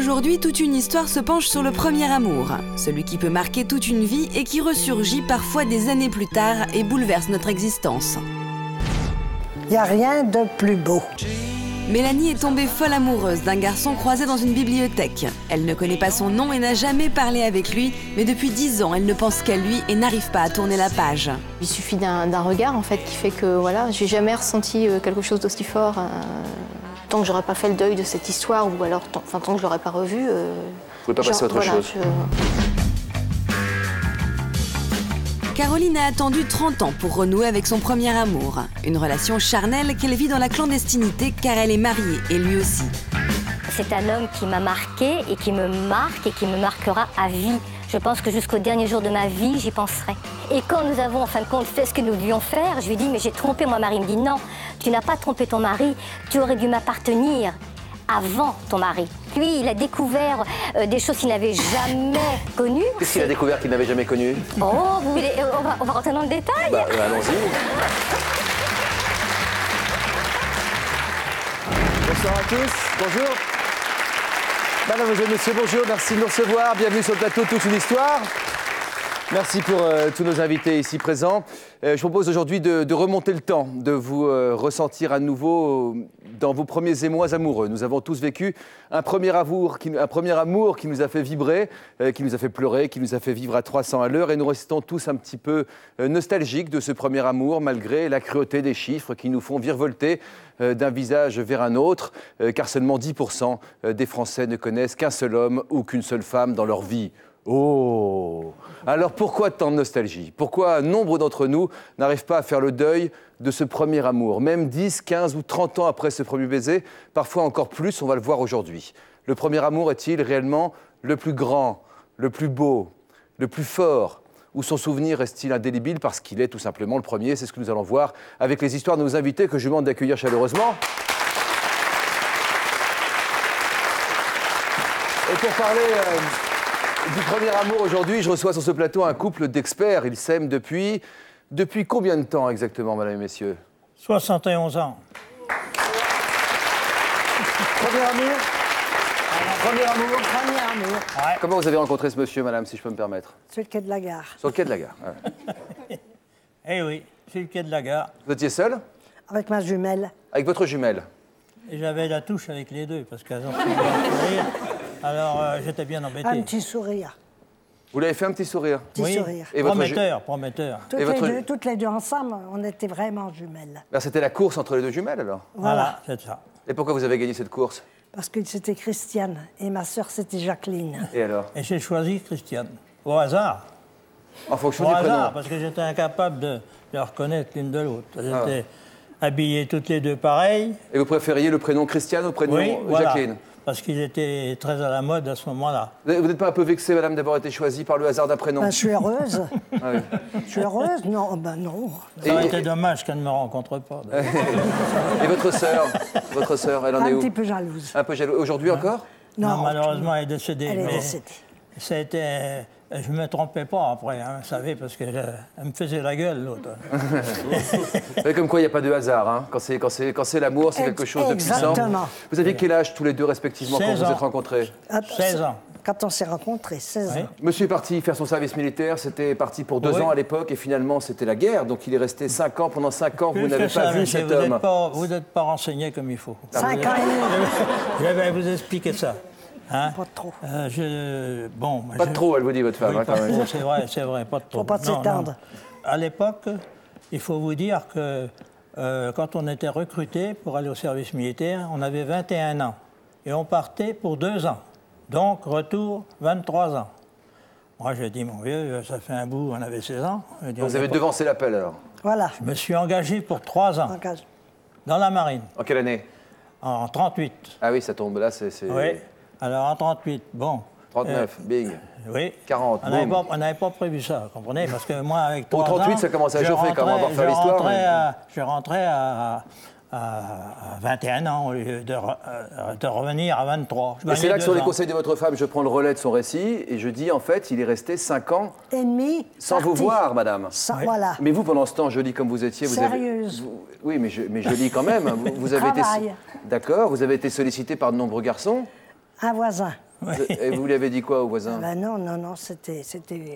Aujourd'hui, toute une histoire se penche sur le premier amour, celui qui peut marquer toute une vie et qui ressurgit parfois des années plus tard et bouleverse notre existence. Il n'y a rien de plus beau. Mélanie est tombée folle amoureuse d'un garçon croisé dans une bibliothèque. Elle ne connaît pas son nom et n'a jamais parlé avec lui, mais depuis 10 ans, elle ne pense qu'à lui et n'arrive pas à tourner la page. Il suffit d'un regard, en fait, qui fait que, voilà, j'ai jamais ressenti quelque chose d'aussi fort. Tant que j'aurais pas fait le deuil de cette histoire, ou alors, tant que je l'aurais pas revu... Vous pouvez pas passer à autre chose. Caroline a attendu 30 ans pour renouer avec son premier amour. Une relation charnelle qu'elle vit dans la clandestinité car elle est mariée, et lui aussi. C'est un homme qui m'a marqué et qui me marque et qui me marquera à vie. Je pense que jusqu'au dernier jour de ma vie, j'y penserai. Et quand nous avons en fin de compte fait ce que nous devions faire, je lui dis mais j'ai trompé mon mari. Il me dit non, tu n'as pas trompé ton mari, tu aurais dû m'appartenir avant ton mari. Lui, il a découvert des choses qu'il n'avait jamais connues. Qu'est-ce qu'il a découvert qu'il n'avait jamais connu? Oh, vous voulez, on va rentrer dans le détail. Allons-y. Bonsoir à tous, bonjour. Mesdames et messieurs, bonjour, merci de nous recevoir. Bienvenue sur le plateau Toute une histoire. Merci pour tous nos invités ici présents. Je propose aujourd'hui de remonter le temps, de vous ressentir à nouveau dans vos premiers émois amoureux. Nous avons tous vécu un premier amour qui nous a fait vibrer, qui nous a fait pleurer, qui nous a fait vivre à 300 à l'heure. Et nous restons tous un petit peu nostalgiques de ce premier amour, malgré la cruauté des chiffres qui nous font virevolter d'un visage vers un autre, car seulement 10% des Français ne connaissent qu'un seul homme ou qu'une seule femme dans leur vie. Oh! Alors pourquoi tant de nostalgie? Pourquoi nombre d'entre nous n'arrivent pas à faire le deuil de ce premier amour? Même 10, 15 ou 30 ans après ce premier baiser, parfois encore plus, on va le voir aujourd'hui. Le premier amour est-il réellement le plus grand, le plus beau, le plus fort? Ou son souvenir reste-t-il indélébile parce qu'il est tout simplement le premier? C'est ce que nous allons voir avec les histoires de nos invités que je vous demande d'accueillir chaleureusement. Et pour parler du premier amour aujourd'hui, je reçois sur ce plateau un couple d'experts. Ils s'aiment depuis combien de temps exactement, mesdames et messieurs? 71 ans. Premier amour? Premier amour? Premier amour. Ouais. Comment vous avez rencontré ce monsieur, madame, si je peux me permettre? Sur le quai de la gare. Sur le quai de la gare. Ouais. Eh oui, sur le quai de la gare. Vous étiez seul? Avec ma jumelle. Avec votre jumelle? Et j'avais la touche avec les deux, parce qu'elles ont fait sourire. Alors, j'étais bien embêté. Un petit sourire. Vous l'avez fait un petit sourire? Petit sourire. Et votre Prometteur. Toutes les deux ensemble, on était vraiment jumelles. Ben, c'était la course entre les deux jumelles, alors? Voilà, c'est ça. Et pourquoi vous avez gagné cette course? Parce que c'était Christiane et ma sœur, c'était Jacqueline. Et alors? Et j'ai choisi Christiane. Au hasard. En fonction Au du hasard, prénom? parce que j'étais incapable de reconnaître l'une de l'autre. J'étais habillés toutes les deux pareilles. Et vous préfériez le prénom Christiane au prénom Jacqueline? Voilà, parce qu'ils étaient très à la mode à ce moment-là. Vous n'êtes pas un peu vexée, madame, d'avoir été choisie par le hasard d'un prénom? Ben, je suis heureuse. Ah oui. Je suis heureuse? Non, ben non. Ça aurait été dommage qu'elle ne me rencontre pas. Et votre sœur, elle en est où? Un petit peu jalouse. Un peu jalouse. Aujourd'hui encore? Non, malheureusement, elle est décédée. Elle est décédée. Ça a été... Je ne me trompais pas après, hein, vous savez, parce qu'elle me faisait la gueule, l'autre. Comme quoi, il n'y a pas de hasard. Hein. Quand c'est l'amour, c'est quelque chose de puissant. Exactement. Vous aviez quel âge tous les deux, respectivement, quand vous vous êtes rencontrés? 16 ans. Quand on s'est rencontrés, 16 ans. Monsieur est parti faire son service militaire, c'était parti pour 2 ans à l'époque, et finalement, c'était la guerre. Donc, il est resté 5 ans. Pendant 5 ans, vous n'avez pas vu cet homme. Vous n'êtes pas renseigné comme il faut. 5 ans et demi. Je vais vous expliquer ça. Hein? Pas trop. Pas trop, elle vous dit, votre femme, oui, quand même. C'est vrai, pas trop. Faut pas s'étendre. À l'époque, il faut vous dire que quand on était recruté pour aller au service militaire, on avait 21 ans. Et on partait pour 2 ans. Donc, retour, 23 ans. Moi, j'ai dit, mon vieux, ça fait un bout, on avait 16 ans. Dit, vous avez devancé l'appel, alors? Voilà. Je me suis engagé pour 3 ans. Dans la marine. En quelle année? En 38. Ah oui, ça tombe là, c'est... Oui. Alors, en 38, bon. 39, bing. Oui. 40, on n'avait pas prévu ça, vous comprenez? Parce que moi, avec 3 ans... Au 38, ça commençait à chauffer quand même, on va faire l'histoire. Je rentrais à 21 ans au lieu de revenir à 23. Et c'est là que sur les conseils de votre femme, je prends le relais de son récit et je dis, en fait, il est resté 5 ans... Et demi sans vous voir, madame. Voilà. Mais vous, pendant ce temps, jolie comme vous étiez... Sérieuse. Oui, mais jolie quand même. Vous avez été... D'accord, vous avez été sollicité par de nombreux garçons. Un voisin. Et vous lui avez dit quoi au voisin? Non, c'était...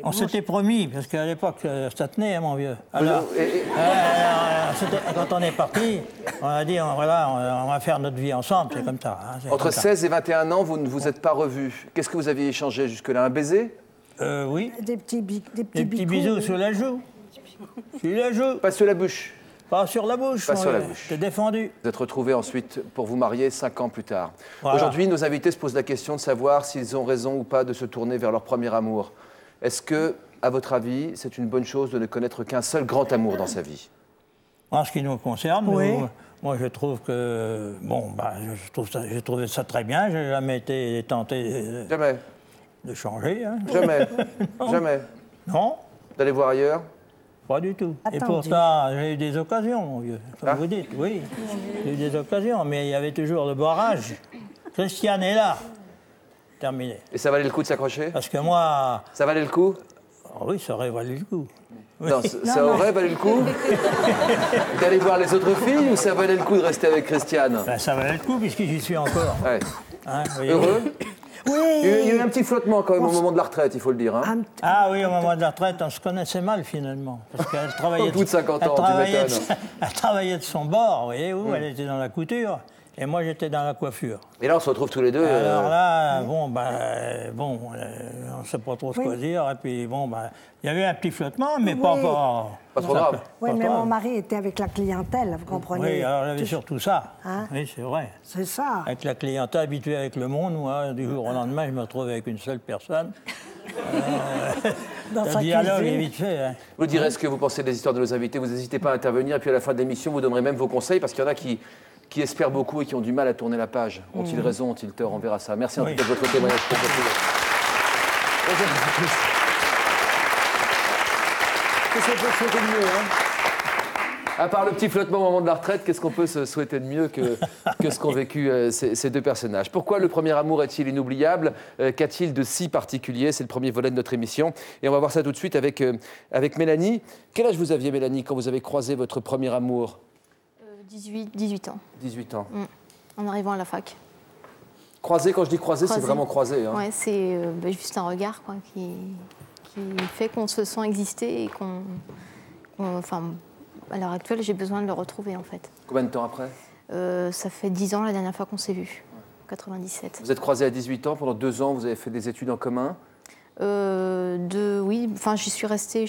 On s'était promis, parce qu'à l'époque, ça tenait, hein, mon vieux. Alors, quand on est parti, on a dit, on va faire notre vie ensemble, c'est comme ça. Hein, Entre 16 et 21 ans, vous ne vous êtes pas revus. Qu'est-ce que vous aviez échangé jusque-là? Un baiser? Oui. Des petits Bisous sur la joue. Sur la joue. Pas sur la bouche? Pas sur la bouche. Pas sur la bouche. T'es défendu. Vous êtes retrouvés ensuite pour vous marier 5 ans plus tard. Voilà. Aujourd'hui, nos invités se posent la question de savoir s'ils ont raison ou pas de se tourner vers leur premier amour. Est-ce que, à votre avis, c'est une bonne chose de ne connaître qu'un seul grand amour dans sa vie? En ce qui nous concerne, Oui. moi je trouve que, j'ai trouvé ça très bien. J'ai jamais été tenté Jamais. de changer. Hein. Jamais. Jamais. Non, D'aller voir ailleurs? pas du tout. Et Attendez. pourtant, j'ai eu des occasions, mon vieux, comme vous dites, oui. J'ai eu des occasions, mais il y avait toujours le barrage. Christiane est là. Terminé. Et ça valait le coup de s'accrocher? Parce que moi, Ça valait le coup? oui, ça aurait valu le coup. Oui. Non, ça aurait valu le coup d'aller voir les autres filles ou ça valait le coup de rester avec Christiane? Ben, ça valait le coup, puisque j'y suis encore. Ouais. Hein, vous voyez. Heureux? Oui. Il y a eu un petit flottement quand même au moment de la retraite, il faut le dire. Hein. Ah oui, au moment de la retraite, on se connaissait mal finalement. Parce qu'elle travaillait. Au bout de 50 ans, tu m'étonnes. Elle travaillait de son bord, vous voyez, où elle était dans la couture. Et moi, j'étais dans la coiffure. Et là, on se retrouve tous les deux. Alors là, on ne sait pas trop quoi dire. Et puis, il y avait un petit flottement, mais Oui. pas trop grave. Oui, pas mais grave. mon mari était avec la clientèle, vous comprenez? Oui, alors j'avais surtout ça. Hein? Oui, c'est vrai. C'est ça. Avec la clientèle habituée avec le monde, moi, du jour au lendemain, je me retrouve avec une seule personne. Dans Le sa dialogue est cuisine. vite fait. Hein. Vous direz ce que vous pensez des histoires de nos invités. Vous n'hésitez pas à intervenir. Et puis à la fin de l'émission, vous donnerez même vos conseils parce qu'il y en a qui espèrent beaucoup et qui ont du mal à tourner la page. Ont-ils raison, ont-ils tort? On verra ça. Merci en Oui. tout cas de votre témoignage. Qu'est-ce qu'on peut souhaiter de mieux, À part le petit flottement au moment de la retraite, qu'est-ce qu'on peut se souhaiter de mieux que ce qu'ont vécu ces deux personnages? Pourquoi le premier amour est-il inoubliable? Qu'a-t-il de si particulier? C'est le premier volet de notre émission. Et on va voir ça tout de suite avec Mélanie. Quel âge vous aviez, Mélanie, quand vous avez croisé votre premier amour? 18 ans, 18 ans. en arrivant à la fac. Croisé, quand je dis croisé, c'est Croisé. vraiment croisé. Hein. Ouais, c'est juste un regard quoi, qui fait qu'on se sent exister et à l'heure actuelle, j'ai besoin de le retrouver en fait. Combien de temps après? Ça fait 10 ans la dernière fois qu'on s'est vus, 97. Vous êtes croisés à 18 ans, pendant 2 ans, vous avez fait des études en commun? Oui, enfin, je suis restée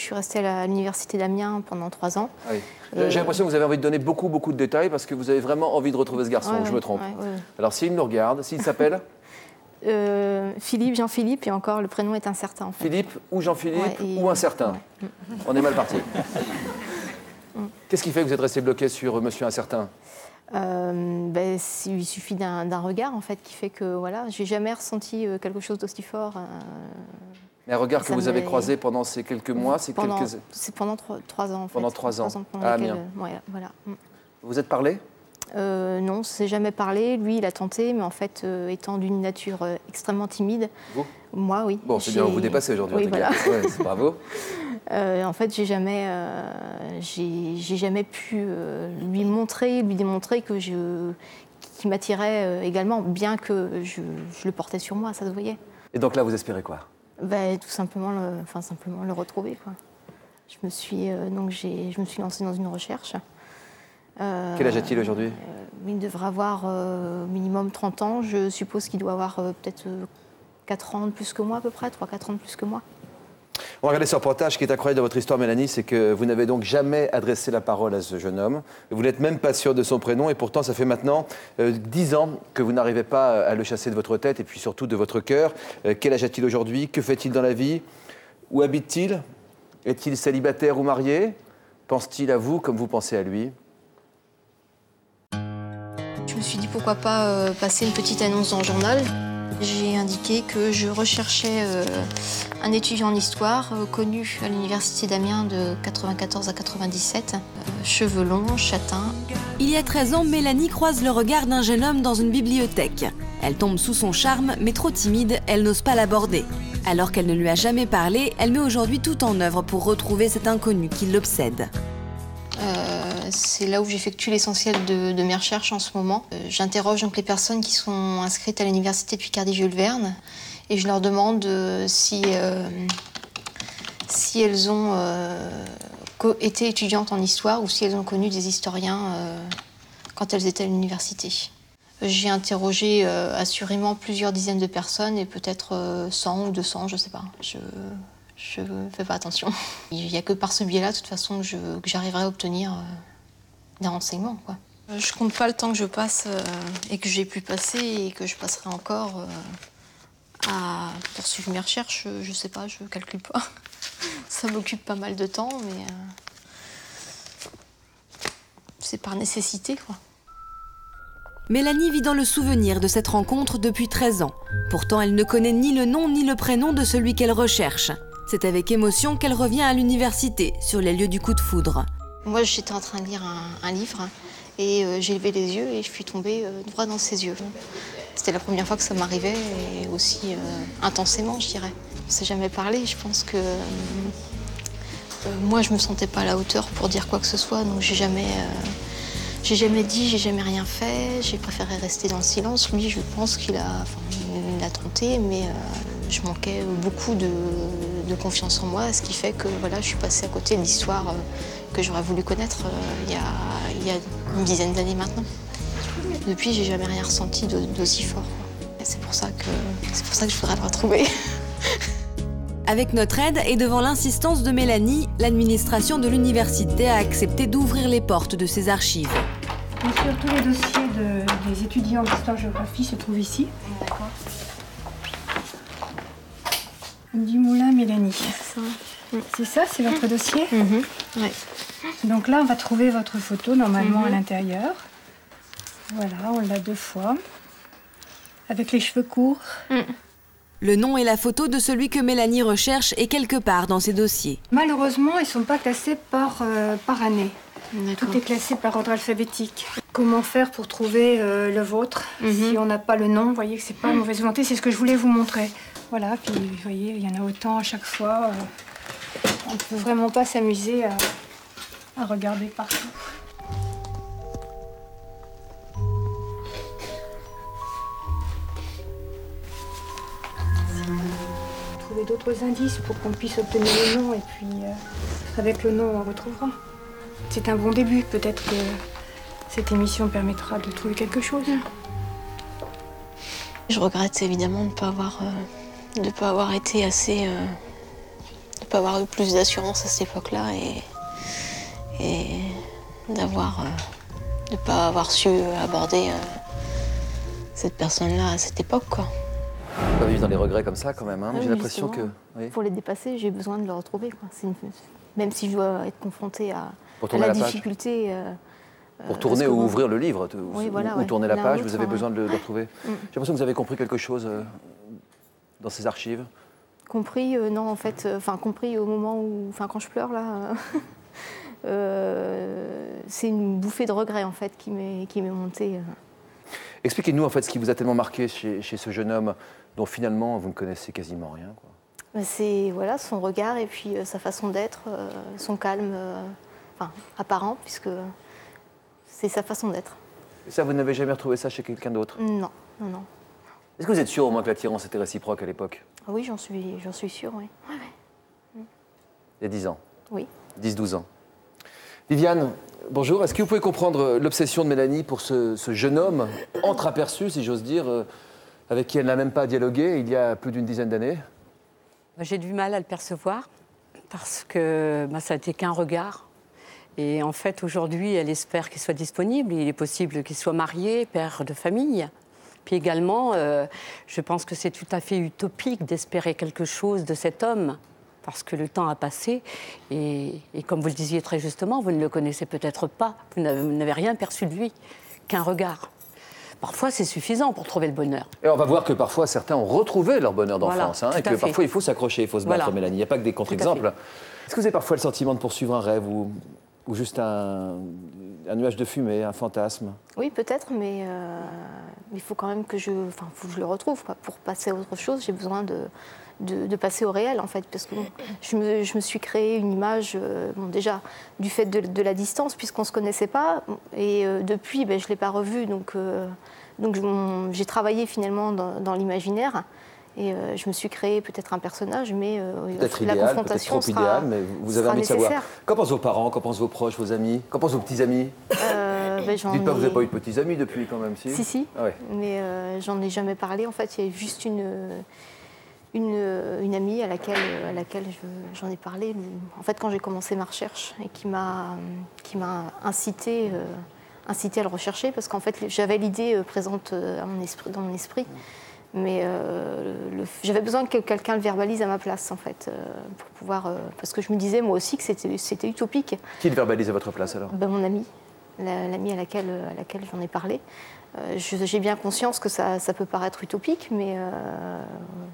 à l'université d'Amiens pendant 3 ans. Ah oui. J'ai l'impression que vous avez envie de donner beaucoup de détails parce que vous avez vraiment envie de retrouver ce garçon, Ouais, je me trompe. ouais. Alors s'il nous regarde, s'il s'appelle Philippe, Jean-Philippe, et encore le prénom est incertain en fait. Philippe ou Jean-Philippe Ouais, ou Incertain. ouais. On est mal parti. Qu'est-ce qui fait que vous êtes resté bloqué sur Monsieur Incertain? Il suffit d'un regard en fait qui fait que voilà, j'ai jamais ressenti quelque chose d'aussi fort. Mais un regard que Ça vous avez me- croisé pendant ces quelques mois, c'est pendant quelques... 3 ans en fait. Pendant 3 ans, pendant à lesquels, Amiens. voilà. Vous êtes parlé? Non, on s'est jamais parlé. Lui, il a tenté, mais en fait, étant d'une nature extrêmement timide. Vous? Moi, oui. Bon, c'est bien, vous dépassez aujourd'hui. Oui, en tout cas. voilà. Ouais, bravo. En fait, j'ai jamais pu lui démontrer que qui m'attirait également, bien que je le portais sur moi, ça se voyait. Et donc là, vous espérez quoi? Tout simplement le retrouver, quoi. Je me suis lancée dans une recherche. Quel âge a-t-il aujourd'hui? Il devrait avoir minimum 30 ans. Je suppose qu'il doit avoir peut-être 4 ans de plus que moi, à peu près, 3-4 ans de plus que moi. On va regarder ce reportage. Ce qui est incroyable dans votre histoire, Mélanie, c'est que vous n'avez donc jamais adressé la parole à ce jeune homme. Vous n'êtes même pas sûr de son prénom et pourtant, ça fait maintenant 10 ans que vous n'arrivez pas à le chasser de votre tête et puis surtout de votre cœur. Quel âge a-t-il aujourd'hui? Que fait-il dans la vie? Où habite-t-il? Est-il célibataire ou marié? Pense-t-il à vous comme vous pensez à lui? Je me suis dit pourquoi pas passer une petite annonce dans le journal. J'ai indiqué que je recherchais un étudiant en histoire connu à l'université d'Amiens de 94 à 97, cheveux longs, châtains. Il y a 13 ans, Mélanie croise le regard d'un jeune homme dans une bibliothèque. Elle tombe sous son charme, mais trop timide, elle n'ose pas l'aborder. Alors qu'elle ne lui a jamais parlé, elle met aujourd'hui tout en œuvre pour retrouver cet inconnu qui l'obsède. C'est là où j'effectue l'essentiel de mes recherches en ce moment. J'interroge donc les personnes qui sont inscrites à l'université de Picardie-Jules Verne et je leur demande si elles ont été étudiantes en histoire ou si elles ont connu des historiens quand elles étaient à l'université. J'ai interrogé assurément plusieurs dizaines de personnes et peut-être 100 ou 200, je ne sais pas. Je fais pas attention. Il n'y a que par ce biais-là, de toute façon, que j'arriverai à obtenir des renseignements, quoi. Je compte pas le temps que je passe et que j'ai pu passer et que je passerai encore à poursuivre mes recherches. Je sais pas, je calcule pas. Ça m'occupe pas mal de temps, mais c'est par nécessité, quoi. Mélanie vit dans le souvenir de cette rencontre depuis 13 ans. Pourtant, elle ne connaît ni le nom ni le prénom de celui qu'elle recherche. C'est avec émotion qu'elle revient à l'université, sur les lieux du coup de foudre. Moi, j'étais en train de lire un livre et j'ai levé les yeux et je suis tombée droit dans ses yeux. C'était la première fois que ça m'arrivait et aussi intensément, je dirais. On ne s'est jamais parlé, je pense que moi, je me sentais pas à la hauteur pour dire quoi que ce soit, donc j'ai jamais dit, j'ai jamais rien fait, j'ai préféré rester dans le silence. Lui, je pense qu'il a tenté, mais je manquais beaucoup de confiance en moi, ce qui fait que voilà, je suis passée à côté de l'histoire que j'aurais voulu connaître il y a une dizaine d'années maintenant. Depuis, j'ai jamais rien ressenti d'aussi fort. C'est pour ça que je voudrais le retrouver. Avec notre aide et devant l'insistance de Mélanie, l'administration de l'université a accepté d'ouvrir les portes de ses archives. Bien sûr, tous les dossiers des étudiants d'histoire-géographie se trouvent ici. D'accord. Dumoulin, Mélanie. C'est ça. C'est ça, c'est votre dossier. Ouais. Donc là, on va trouver votre photo normalement à l'intérieur. Voilà, on l'a 2 fois. Avec les cheveux courts. Le nom et la photo de celui que Mélanie recherche est quelque part dans ses dossiers. Malheureusement, ils ne sont pas classés par année. D'accord. Tout est classé par ordre alphabétique. Comment faire pour trouver le vôtre si on n'a pas le nom? Vous voyez que c'est pas mauvaise volonté, c'est ce que je voulais vous montrer. Voilà, puis vous voyez, il y en a autant à chaque fois. On ne peut vraiment pas s'amuser à regarder partout. Trouver d'autres indices pour qu'on puisse obtenir le nom et puis avec le nom on retrouvera. C'est un bon début, peut-être que cette émission permettra de trouver quelque chose. Je regrette évidemment de ne pas avoir été assez, de ne pas avoir eu plus d'assurance à cette époque-là et de ne pas avoir su aborder cette personne-là à cette époque, quoi. On va vivre dans les regrets comme ça quand même, hein. Ah J'ai oui, l'impression que... justement, Oui. Pour les dépasser, j'ai besoin de le retrouver, quoi. Même si je dois être confrontée à tourner la la page. difficulté. Pour tourner ou ouvrir le livre, Oui, voilà, ou tourner la l'un page, l'autre, vous avez ouais. besoin de le retrouver. J'ai l'impression que vous avez compris quelque chose dans ces archives. Compris, non, en fait, compris au moment où, quand je pleure, là, c'est une bouffée de regret, en fait, qui m'est montée. Expliquez-nous, en fait, ce qui vous a tellement marqué chez ce jeune homme dont finalement vous ne connaissez quasiment rien, quoi. C'est voilà, son regard et puis sa façon d'être, son calme apparent, puisque c'est sa façon d'être. Et ça, vous n'avez jamais retrouvé ça chez quelqu'un d'autre? Non. Est-ce que vous êtes sûr au moins que l'attirance était réciproque à l'époque? Ah oui, j'en suis sûre, oui. Il y a 10 ans? Oui. 10-12 ans. Viviane, bonjour. Est-ce que vous pouvez comprendre l'obsession de Mélanie pour ce jeune homme entreaperçu, si j'ose dire, avec qui elle n'a même pas dialogué il y a plus d'une dizaine d'années? J'ai du mal à le percevoir parce que ça n'était qu'un regard. Et en fait, aujourd'hui, elle espère qu'il soit disponible. Il est possible qu'il soit marié, père de famille. Puis également, je pense que c'est tout à fait utopique d'espérer quelque chose de cet homme parce que le temps a passé. Et comme vous le disiez très justement, vous ne le connaissez peut-être pas. Vous n'avez rien perçu de lui, qu'un regard. Parfois, c'est suffisant pour trouver le bonheur. Et on va voir que parfois, certains ont retrouvé leur bonheur d'enfance, Voilà, et que parfois, il faut s'accrocher, il faut se battre, Voilà. Mélanie. Il n'y a pas que des contre-exemples. Est-ce que vous avez parfois le sentiment de poursuivre un rêve ou juste un nuage de fumée, un fantasme? Oui, peut-être, mais il faut quand même que faut que je le retrouve. Quoi. Pour passer à autre chose, j'ai besoin de passer au réel, en fait. Parce que je me suis créé une image, déjà, du fait de la distance, puisqu'on ne se connaissait pas. Et depuis, je ne l'ai pas revu. Donc j'ai travaillé finalement dans l'imaginaire. Et je me suis créé peut-être un personnage, mais la confrontation peut-être trop idéal, mais vous avez envie de savoir. Qu'en pensent vos parents, qu'en pensent vos proches, vos amis, qu'en pensent vos petits amis? Dites pas que vous n'avez pas eu de petits amis depuis quand même, si? Si. Ah ouais. Mais j'en ai jamais parlé. En fait, il y a juste une amie à laquelle j'en ai parlé. En fait, quand j'ai commencé ma recherche et qui m'a incité à le rechercher, parce qu'en fait, j'avais l'idée présente dans mon esprit. Mais j'avais besoin que quelqu'un le verbalise à ma place, en fait, pour pouvoir... parce que je me disais, moi aussi, que c'était utopique. Qui le verbalise à votre place, alors? Mon amie, l'amie à laquelle j'en ai parlé. J'ai bien conscience que ça peut paraître utopique, mais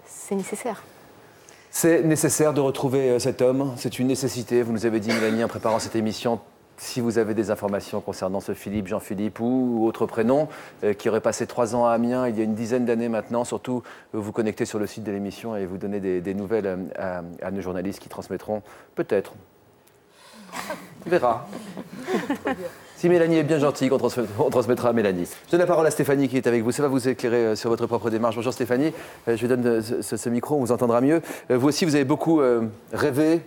c'est nécessaire. C'est nécessaire de retrouver cet homme, c'est une nécessité. Vous nous avez dit, Mélanie, en préparant cette émission, si vous avez des informations concernant ce Philippe, Jean-Philippe ou autre prénom, qui aurait passé 3 ans à Amiens il y a une dizaine d'années maintenant, surtout vous connectez sur le site de l'émission et vous donnez des nouvelles à nos journalistes qui transmettront peut-être. On verra. Si Mélanie est bien gentille, on transmettra à Mélanie. Je donne la parole à Stéphanie qui est avec vous. Ça va vous éclairer sur votre propre démarche. Bonjour Stéphanie. Je vous donne ce micro, on vous entendra mieux. Vous aussi, vous avez beaucoup rêvé,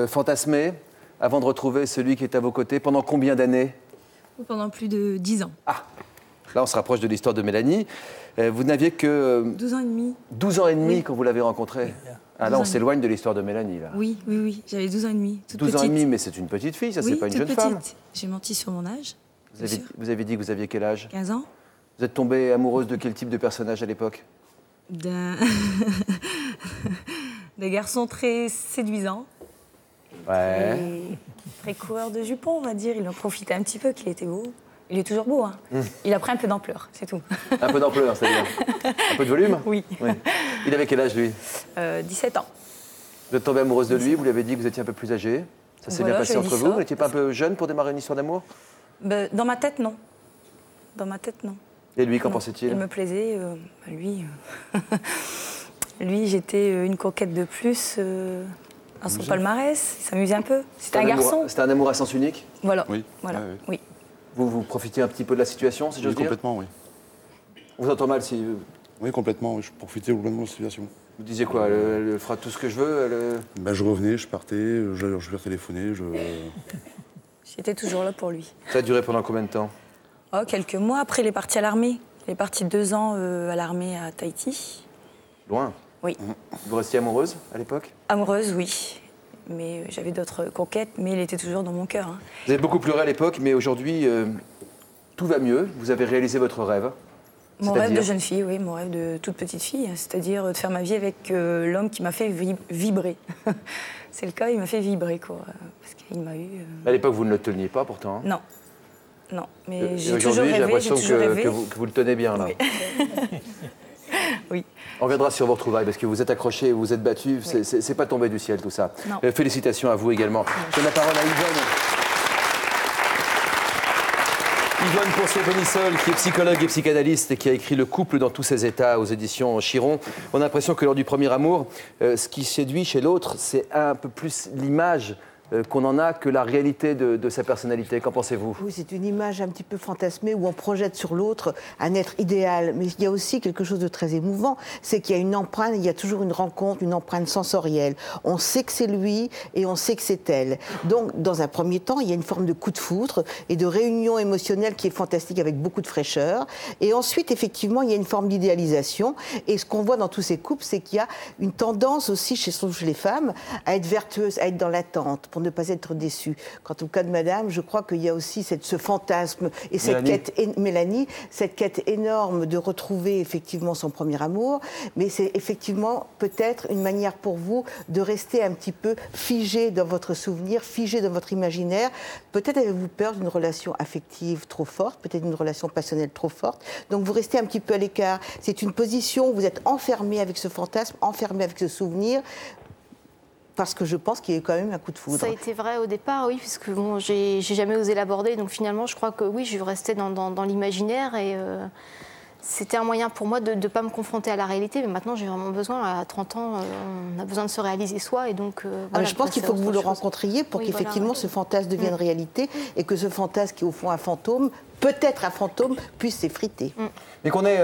fantasmé, avant de retrouver celui qui est à vos côtés. Pendant combien d'années? Pendant plus de 10 ans. Ah, là on se rapproche de l'histoire de Mélanie. Vous n'aviez que... 12 ans et demi. 12 ans et demi quand vous l'avez rencontrée. Ah là, on s'éloigne de l'histoire de Mélanie, là. Oui. J'avais 12 ans et demi. 12 ans et demi, mais c'est une petite fille, ça, c'est pas une jeune femme. J'ai menti sur mon âge. Vous avez dit que vous aviez quel âge? 15 ans. Vous êtes tombée amoureuse de quel type de personnage à l'époque? D'un garçon très séduisant. Ouais. Très coureur de jupons, on va dire. Il en profitait un petit peu qu'il était beau. Il est toujours beau, hein. Il a pris un peu d'ampleur, c'est tout. Un peu d'ampleur, c'est-à-dire un peu de volume? Oui. Il avait quel âge, lui? 17 ans. Vous êtes tombée amoureuse de lui, vous lui avez dit que vous étiez un peu plus âgée. Ça s'est bien passé entre vous? Vous n'étiez pas un peu jeune pour démarrer une histoire d'amour? Dans ma tête, non. Et lui, qu'en pensait-il? Il me plaisait, lui... lui, j'étais une coquette de plus à son palmarès. Il s'amusait un peu. C'était un garçon. C'était un amour à sens unique? Voilà. Oui. Oui. Vous profitiez un petit peu de la situation, si j'ose dire? Complètement, oui. On vous entend mal si... Oui, complètement. Je profitais complètement de la situation. Vous disiez quoi? Elle fera tout ce que je veux? Je revenais, je partais, je lui téléphoner, J'étais toujours là pour lui. Ça a duré pendant combien de temps? Quelques mois. Après, il est parti à l'armée. Il est parti 2 ans à l'armée à Tahiti. Loin? Oui. Vous restiez amoureuse à l'époque? Amoureuse, oui. Mais j'avais d'autres conquêtes, mais il était toujours dans mon cœur. Hein. Vous avez beaucoup pleuré à l'époque, mais aujourd'hui, tout va mieux. Vous avez réalisé votre rêve. Mon rêve de jeune fille, oui, mon rêve de toute petite fille. C'est-à-dire de faire ma vie avec l'homme qui m'a fait vibrer. C'est le cas, il m'a fait vibrer, quoi. Parce qu'il m'a eu... À l'époque, vous ne le teniez pas, pourtant. Non. Non, mais j'ai toujours rêvé. Aujourd'hui, j'ai l'impression que vous le tenez bien, là. Oui. Oui. On reviendra sur vos retrouvailles, parce que vous êtes accrochés, vous êtes battus. Oui. C'est pas tombé du ciel, tout ça. Félicitations à vous également. Je donne la parole à Yvonne. Yvonne Poncier-Bonissol, qui est psychologue et psychanalyste et qui a écrit Le couple dans tous ses états aux éditions Chiron. On a l'impression que lors du premier amour, ce qui séduit chez l'autre, c'est un peu plus l'image qu'on en a que la réalité de sa personnalité. Qu'en pensez-vous? Oui, c'est une image un petit peu fantasmée où on projette sur l'autre un être idéal. Mais il y a aussi quelque chose de très émouvant, c'est qu'il y a une empreinte, il y a toujours une rencontre, une empreinte sensorielle. On sait que c'est lui et on sait que c'est elle. Donc, dans un premier temps, il y a une forme de coup de foudre et de réunion émotionnelle qui est fantastique avec beaucoup de fraîcheur. Et ensuite, effectivement, il y a une forme d'idéalisation. Et ce qu'on voit dans tous ces couples, c'est qu'il y a une tendance aussi chez les femmes à être vertueuses, à être dans l'attente, pour ne pas être déçue. Quant au cas de madame, je crois qu'il y a aussi ce fantasme et cette quête, Mélanie, cette quête énorme de retrouver effectivement son premier amour, mais c'est effectivement peut-être une manière pour vous de rester un petit peu figé dans votre souvenir, figé dans votre imaginaire. Peut-être avez-vous peur d'une relation affective trop forte, peut-être d'une relation passionnelle trop forte, donc vous restez un petit peu à l'écart. C'est une position où vous êtes enfermé avec ce fantasme, enfermé avec ce souvenir, parce que je pense qu'il y a eu quand même un coup de foudre. Ça a été vrai au départ, oui, puisque bon, j'ai jamais osé l'aborder. Donc finalement, je crois que oui, je restais dans l'imaginaire et C'était un moyen pour moi de ne pas me confronter à la réalité, mais maintenant j'ai vraiment besoin, à 30 ans, on a besoin de se réaliser soi, et donc... voilà, je pense qu'il faut que vous le rencontriez pour qu'effectivement ce fantasme devienne réalité, et que ce fantasme qui est au fond un fantôme, peut-être un fantôme, puisse s'effriter. Et qu'on ait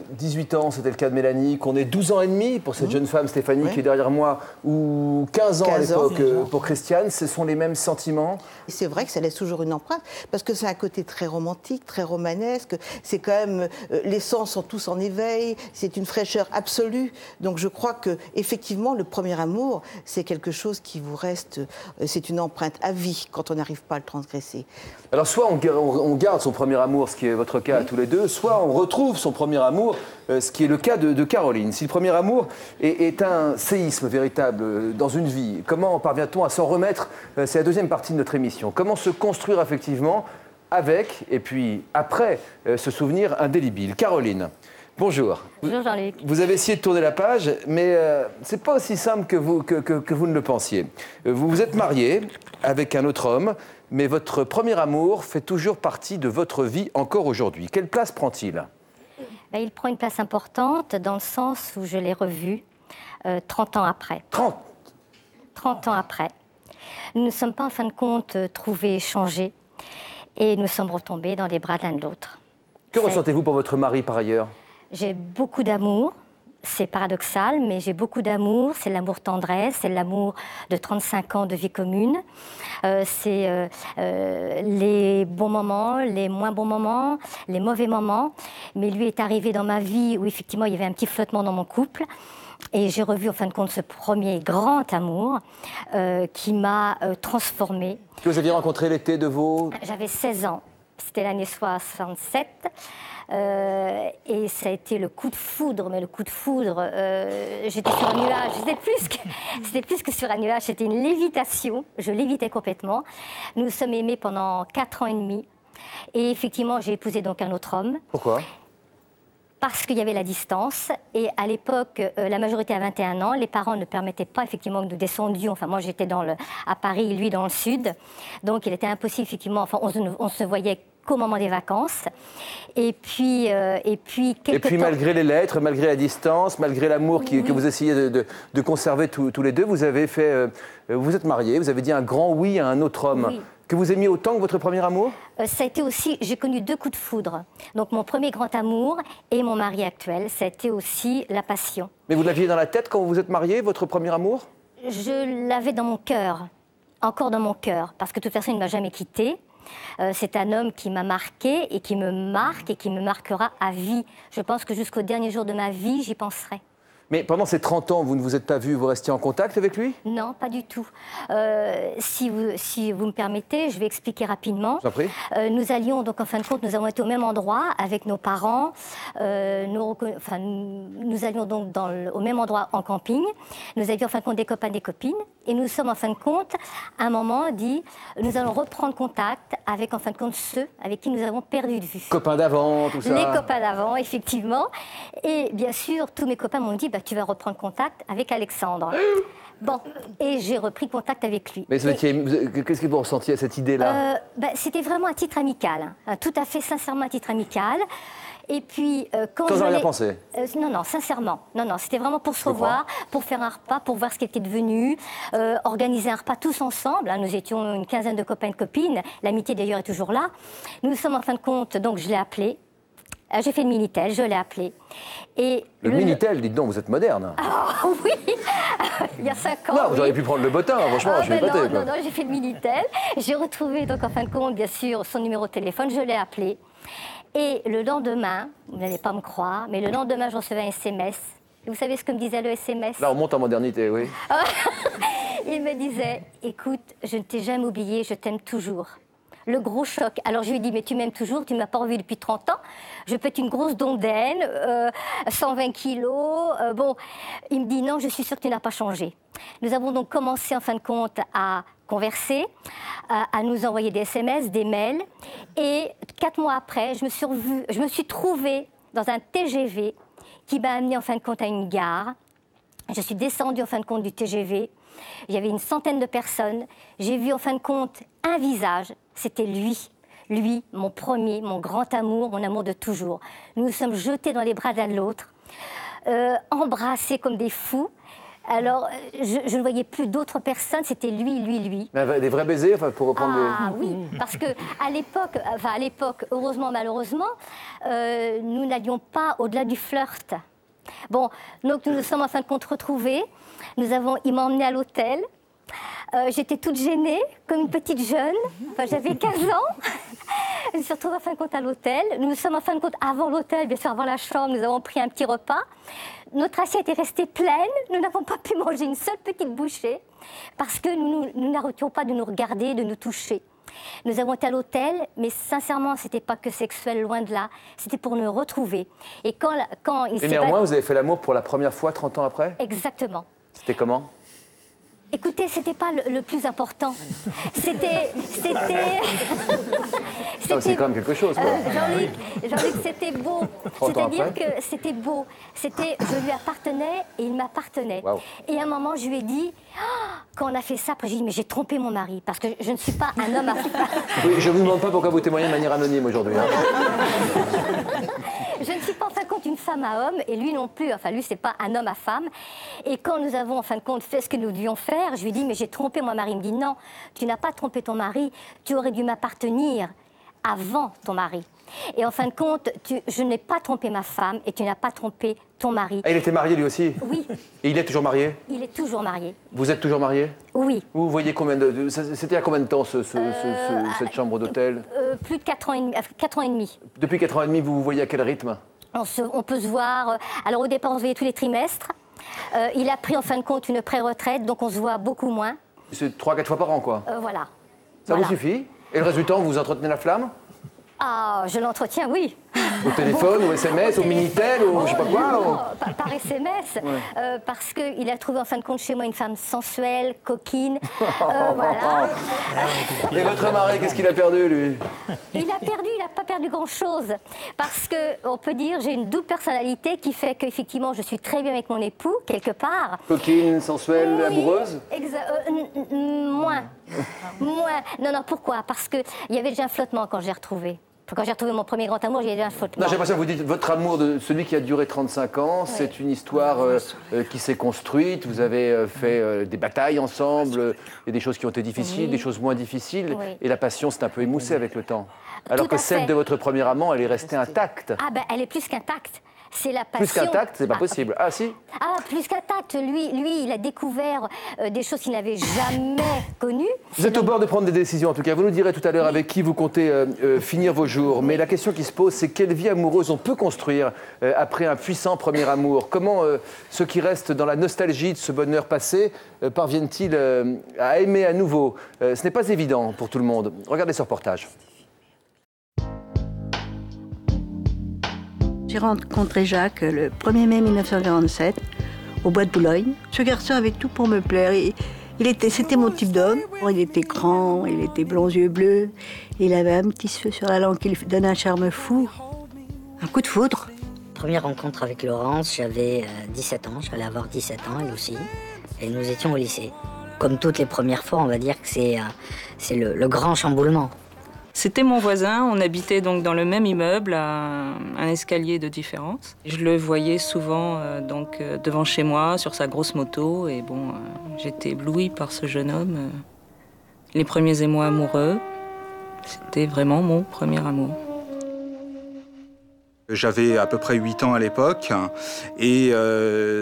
18 ans, c'était le cas de Mélanie, qu'on ait 12 ans et demi pour cette jeune femme Stéphanie qui est derrière moi, ou 15 ans à l'époque pour Christiane, ce sont les mêmes sentiments? C'est vrai que ça laisse toujours une empreinte, parce que c'est un côté très romantique, très romanesque, c'est quand même, les sens sont tous en éveil, c'est une fraîcheur absolue, donc je crois que effectivement le premier amour, c'est quelque chose qui vous reste, c'est une empreinte à vie quand on n'arrive pas à le transgresser. Alors soit on garde son premier amour, ce qui est votre cas à tous les deux, soit on retrouve son premier amour, ce qui est le cas de Caroline. Si le premier amour est un séisme véritable dans une vie, comment parvient-on à s'en remettre? C'est la deuxième partie de notre émission. Comment se construire effectivement avec et puis après ce souvenir indélébile? Caroline, bonjour. Bonjour Jean-Luc. Vous avez essayé de tourner la page, mais ce n'est pas aussi simple que vous ne le pensiez. Vous vous êtes mariée avec un autre homme, mais votre premier amour fait toujours partie de votre vie encore aujourd'hui. Quelle place prend-il? Il prend une place importante dans le sens où je l'ai revu 30 ans après. 30 ans après. Nous ne sommes pas en fin de compte trouvés changés et nous sommes retombés dans les bras de l'un de l'autre. Que ressentez-vous pour votre mari par ailleurs? J'ai beaucoup d'amour. C'est paradoxal, mais j'ai beaucoup d'amour. C'est l'amour tendresse, c'est l'amour de 35 ans de vie commune. C'est les bons moments, les moins bons moments, les mauvais moments. Mais lui est arrivé dans ma vie où effectivement il y avait un petit flottement dans mon couple. Et j'ai revu en fin de compte ce premier grand amour qui m'a transformée. Que vous aviez rencontré l'été de vos... J'avais 16 ans. C'était l'année 67. Et ça a été le coup de foudre, mais le coup de foudre, j'étais sur un nuage, c'était plus que sur un nuage, c'était une lévitation, je lévitais complètement. Nous nous sommes aimés pendant 4 ans et demi, et effectivement j'ai épousé donc un autre homme. Pourquoi? Parce qu'il y avait la distance, et à l'époque, la majorité à 21 ans, les parents ne permettaient pas effectivement que nous descendions, enfin moi j'étais à Paris, lui dans le sud, donc il était impossible effectivement, enfin on se voyait qu'au moment des vacances. Et puis malgré les lettres, malgré la distance, malgré l'amour que vous essayez de conserver tous les deux, vous avez fait, vous êtes mariés, vous avez dit un grand oui à un autre homme. Oui. Que vous aimiez autant que votre premier amour? Ça a été aussi, j'ai connu 2 coups de foudre. Donc mon premier grand amour et mon mari actuel, ça a été aussi la passion. Mais vous l'aviez dans la tête quand vous vous êtes mariés, votre premier amour? Je l'avais dans mon cœur, encore dans mon cœur, parce que de toute façon il ne m'a jamais quittée. C'est un homme qui m'a marqué et qui me marque et qui me marquera à vie. Je pense que jusqu'au dernier jour de ma vie, j'y penserai. Mais pendant ces 30 ans, vous ne vous êtes pas vus, vous restiez en contact avec lui? Non, pas du tout. Si vous me permettez, je vais expliquer rapidement. Je vous en prie. Nous allions, donc en fin de compte, nous avons été au même endroit avec nos parents. Nous allions donc au même endroit en camping. Nous avions en fin de compte des copains, des copines. Et nous sommes en fin de compte, à un moment, dit, nous allons reprendre contact avec en fin de compte ceux avec qui nous avons perdu de vue. Copains d'avant, tout ça. Les copains d'avant, effectivement. Et bien sûr, tous mes copains m'ont dit, tu vas reprendre contact avec Alexandre. Bon, et j'ai repris contact avec lui. Mais qu'est-ce que vous ressentiez à cette idée-là? C'était vraiment un titre amical, hein, tout à fait sincèrement un titre amical. Et puis, quand sans rien penser? Non, sincèrement. Non, c'était vraiment pour se revoir, pour faire un repas, pour voir ce qui était devenu, organiser un repas tous ensemble. Hein, nous étions une quinzaine de copains et de copines. L'amitié, d'ailleurs, est toujours là. Nous sommes en fin de compte, donc je l'ai appelé. J'ai fait le Minitel, je l'ai appelé. Et le Minitel, dites donc, vous êtes moderne. Ah oui, il y a 5 ans. Non, vous auriez pu prendre le bottin, franchement, je suis épaté. Non, j'ai fait le Minitel. J'ai retrouvé, donc en fin de compte, bien sûr, son numéro de téléphone, je l'ai appelé. Et le lendemain, vous n'allez pas me croire, mais le lendemain, je recevais un SMS. Et vous savez ce que me disait le SMS? Là, on monte en modernité, oui. Il me disait, écoute, je ne t'ai jamais oublié, je t'aime toujours. Le gros choc. Alors je lui ai dit, mais tu m'aimes toujours, tu ne m'as pas revu depuis 30 ans. Je peux être une grosse dondaine, 120 kilos. Bon, il me dit, non, je suis sûre que tu n'as pas changé. Nous avons donc commencé en fin de compte à converser, à nous envoyer des SMS, des mails. Et 4 mois après, je me suis trouvée dans un TGV qui m'a amenée en fin de compte à une gare. Je suis descendue en fin de compte du TGV. Il y avait une centaine de personnes. J'ai vu en fin de compte un visage. C'était lui. Lui, mon premier, mon grand amour, mon amour de toujours. Nous nous sommes jetés dans les bras l'un de l'autre, embrassés comme des fous. Alors, je ne voyais plus d'autres personnes, c'était lui. Des vrais baisers, enfin, pour reprendre oui, parce qu'à l'époque, heureusement, malheureusement, nous n'allions pas au-delà du flirt. Bon, donc nous nous sommes en fin de compte retrouvés. Il m'a emmenée à l'hôtel. J'étais toute gênée, comme une petite jeune. Enfin, j'avais 15 ans. Je me suis retrouvée en fin de compte à l'hôtel. Nous nous sommes en fin de compte avant l'hôtel, bien sûr avant la chambre, nous avons pris un petit repas. Notre assiette est restée pleine. Nous n'avons pas pu manger une seule petite bouchée parce que nous n'arrêtions pas de nous regarder, de nous toucher. Nous avons été à l'hôtel, mais sincèrement, ce n'était pas que sexuel, loin de là. C'était pour nous retrouver. Et néanmoins, vous avez fait l'amour pour la première fois 30 ans après ? Exactement. C'était comment ? Écoutez, c'était pas le plus important. C'était... C'est quand même quelque chose, quoi. Jean-Luc, c'était beau. C'est-à-dire que c'était beau. Je lui appartenais et il m'appartenait. Wow. Et à un moment, je lui ai dit, quand on a fait ça, après, j'ai dit, mais j'ai trompé mon mari, parce que je ne suis pas un homme à femme. Oui, je ne vous demande pas pourquoi vous témoignez de manière anonyme aujourd'hui. Hein. Je ne suis pas en fin de compte une femme à homme, et lui non plus. Enfin, lui, c'est pas un homme à femme. Et quand nous avons en fin de compte fait ce que nous devions faire, je lui ai dit, mais j'ai trompé mon mari. Il me dit, non, tu n'as pas trompé ton mari, tu aurais dû m'appartenir avant ton mari. Et en fin de compte, je n'ai pas trompé ma femme et tu n'as pas trompé ton mari. Ah, il était marié lui aussi ? Oui. Et il est toujours marié ? Il est toujours marié. Vous êtes toujours marié ? Oui. Vous voyez combien de... C'était à combien de temps cette chambre d'hôtel ? Plus de 4 ans et demi. Depuis 4 ans et demi, vous vous voyez à quel rythme ? On peut se voir... Alors au départ, on se voyait tous les trimestres. Il a pris en fin de compte une pré-retraite, donc on se voit beaucoup moins. C'est 3-4 fois par an, quoi ? Voilà. Ça vous suffit ? Et le résultat, vous entretenez la flamme ? Ah, je l'entretiens, oui. Au téléphone, au SMS, au Minitel, au je sais pas quoi Par SMS, ouais. Parce qu'il a trouvé en fin de compte chez moi une femme sensuelle, coquine, voilà. Et votre mari, qu'est-ce qu'il a perdu, lui ? Il n'a pas perdu grand-chose. Parce qu'on peut dire, j'ai une double personnalité qui fait qu'effectivement, je suis très bien avec mon époux, quelque part. Coquine, sensuelle, oui, amoureuse ? Moins. Non, pourquoi ? Parce qu'il y avait déjà un flottement quand j'ai retrouvé. Quand j'ai retrouvé mon premier grand amour, il y a déjà un flottement. Non, j'ai l'impression que vous dites votre amour de celui qui a duré 35 ans, oui. C'est une histoire qui s'est construite. Vous avez fait des batailles ensemble, il y a des choses qui ont été difficiles, oui. Des choses moins difficiles. Oui. Et la passion s'est un peu émoussée avec le temps. Alors que celle de votre premier amant, elle est restée intacte. Ah ben, elle est plus qu'intacte. C'est la passion. Plus qu'intact, c'est pas possible. Ah si ? Ah, plus qu'intact. Lui, il a découvert des choses qu'il n'avait jamais connues. Vous êtes au bord de prendre des décisions, en tout cas. Vous nous direz tout à l'heure avec qui vous comptez finir vos jours. Mais la question qui se pose, c'est quelle vie amoureuse on peut construire après un puissant premier amour ? Comment ceux qui restent dans la nostalgie de ce bonheur passé parviennent-ils à aimer à nouveau ? Ce n'est pas évident pour tout le monde. Regardez ce reportage. J'ai rencontré Jacques le 1er mai 1947 au bois de Boulogne. Ce garçon avait tout pour me plaire. C'était mon type d'homme. Il était grand, il était blond, yeux bleus. Il avait un petit cheveu sur la langue qui lui donnait un charme fou. Un coup de foudre. Première rencontre avec Laurence, j'avais 17 ans. J'allais avoir 17 ans, elle aussi. Et nous étions au lycée. Comme toutes les premières fois, on va dire que c'est le grand chamboulement. C'était mon voisin, on habitait donc dans le même immeuble, à un escalier de différence. Je le voyais souvent devant chez moi, sur sa grosse moto, et j'étais éblouie par ce jeune homme. Les premiers émois amoureux, c'était vraiment mon premier amour. J'avais à peu près 8 ans à l'époque et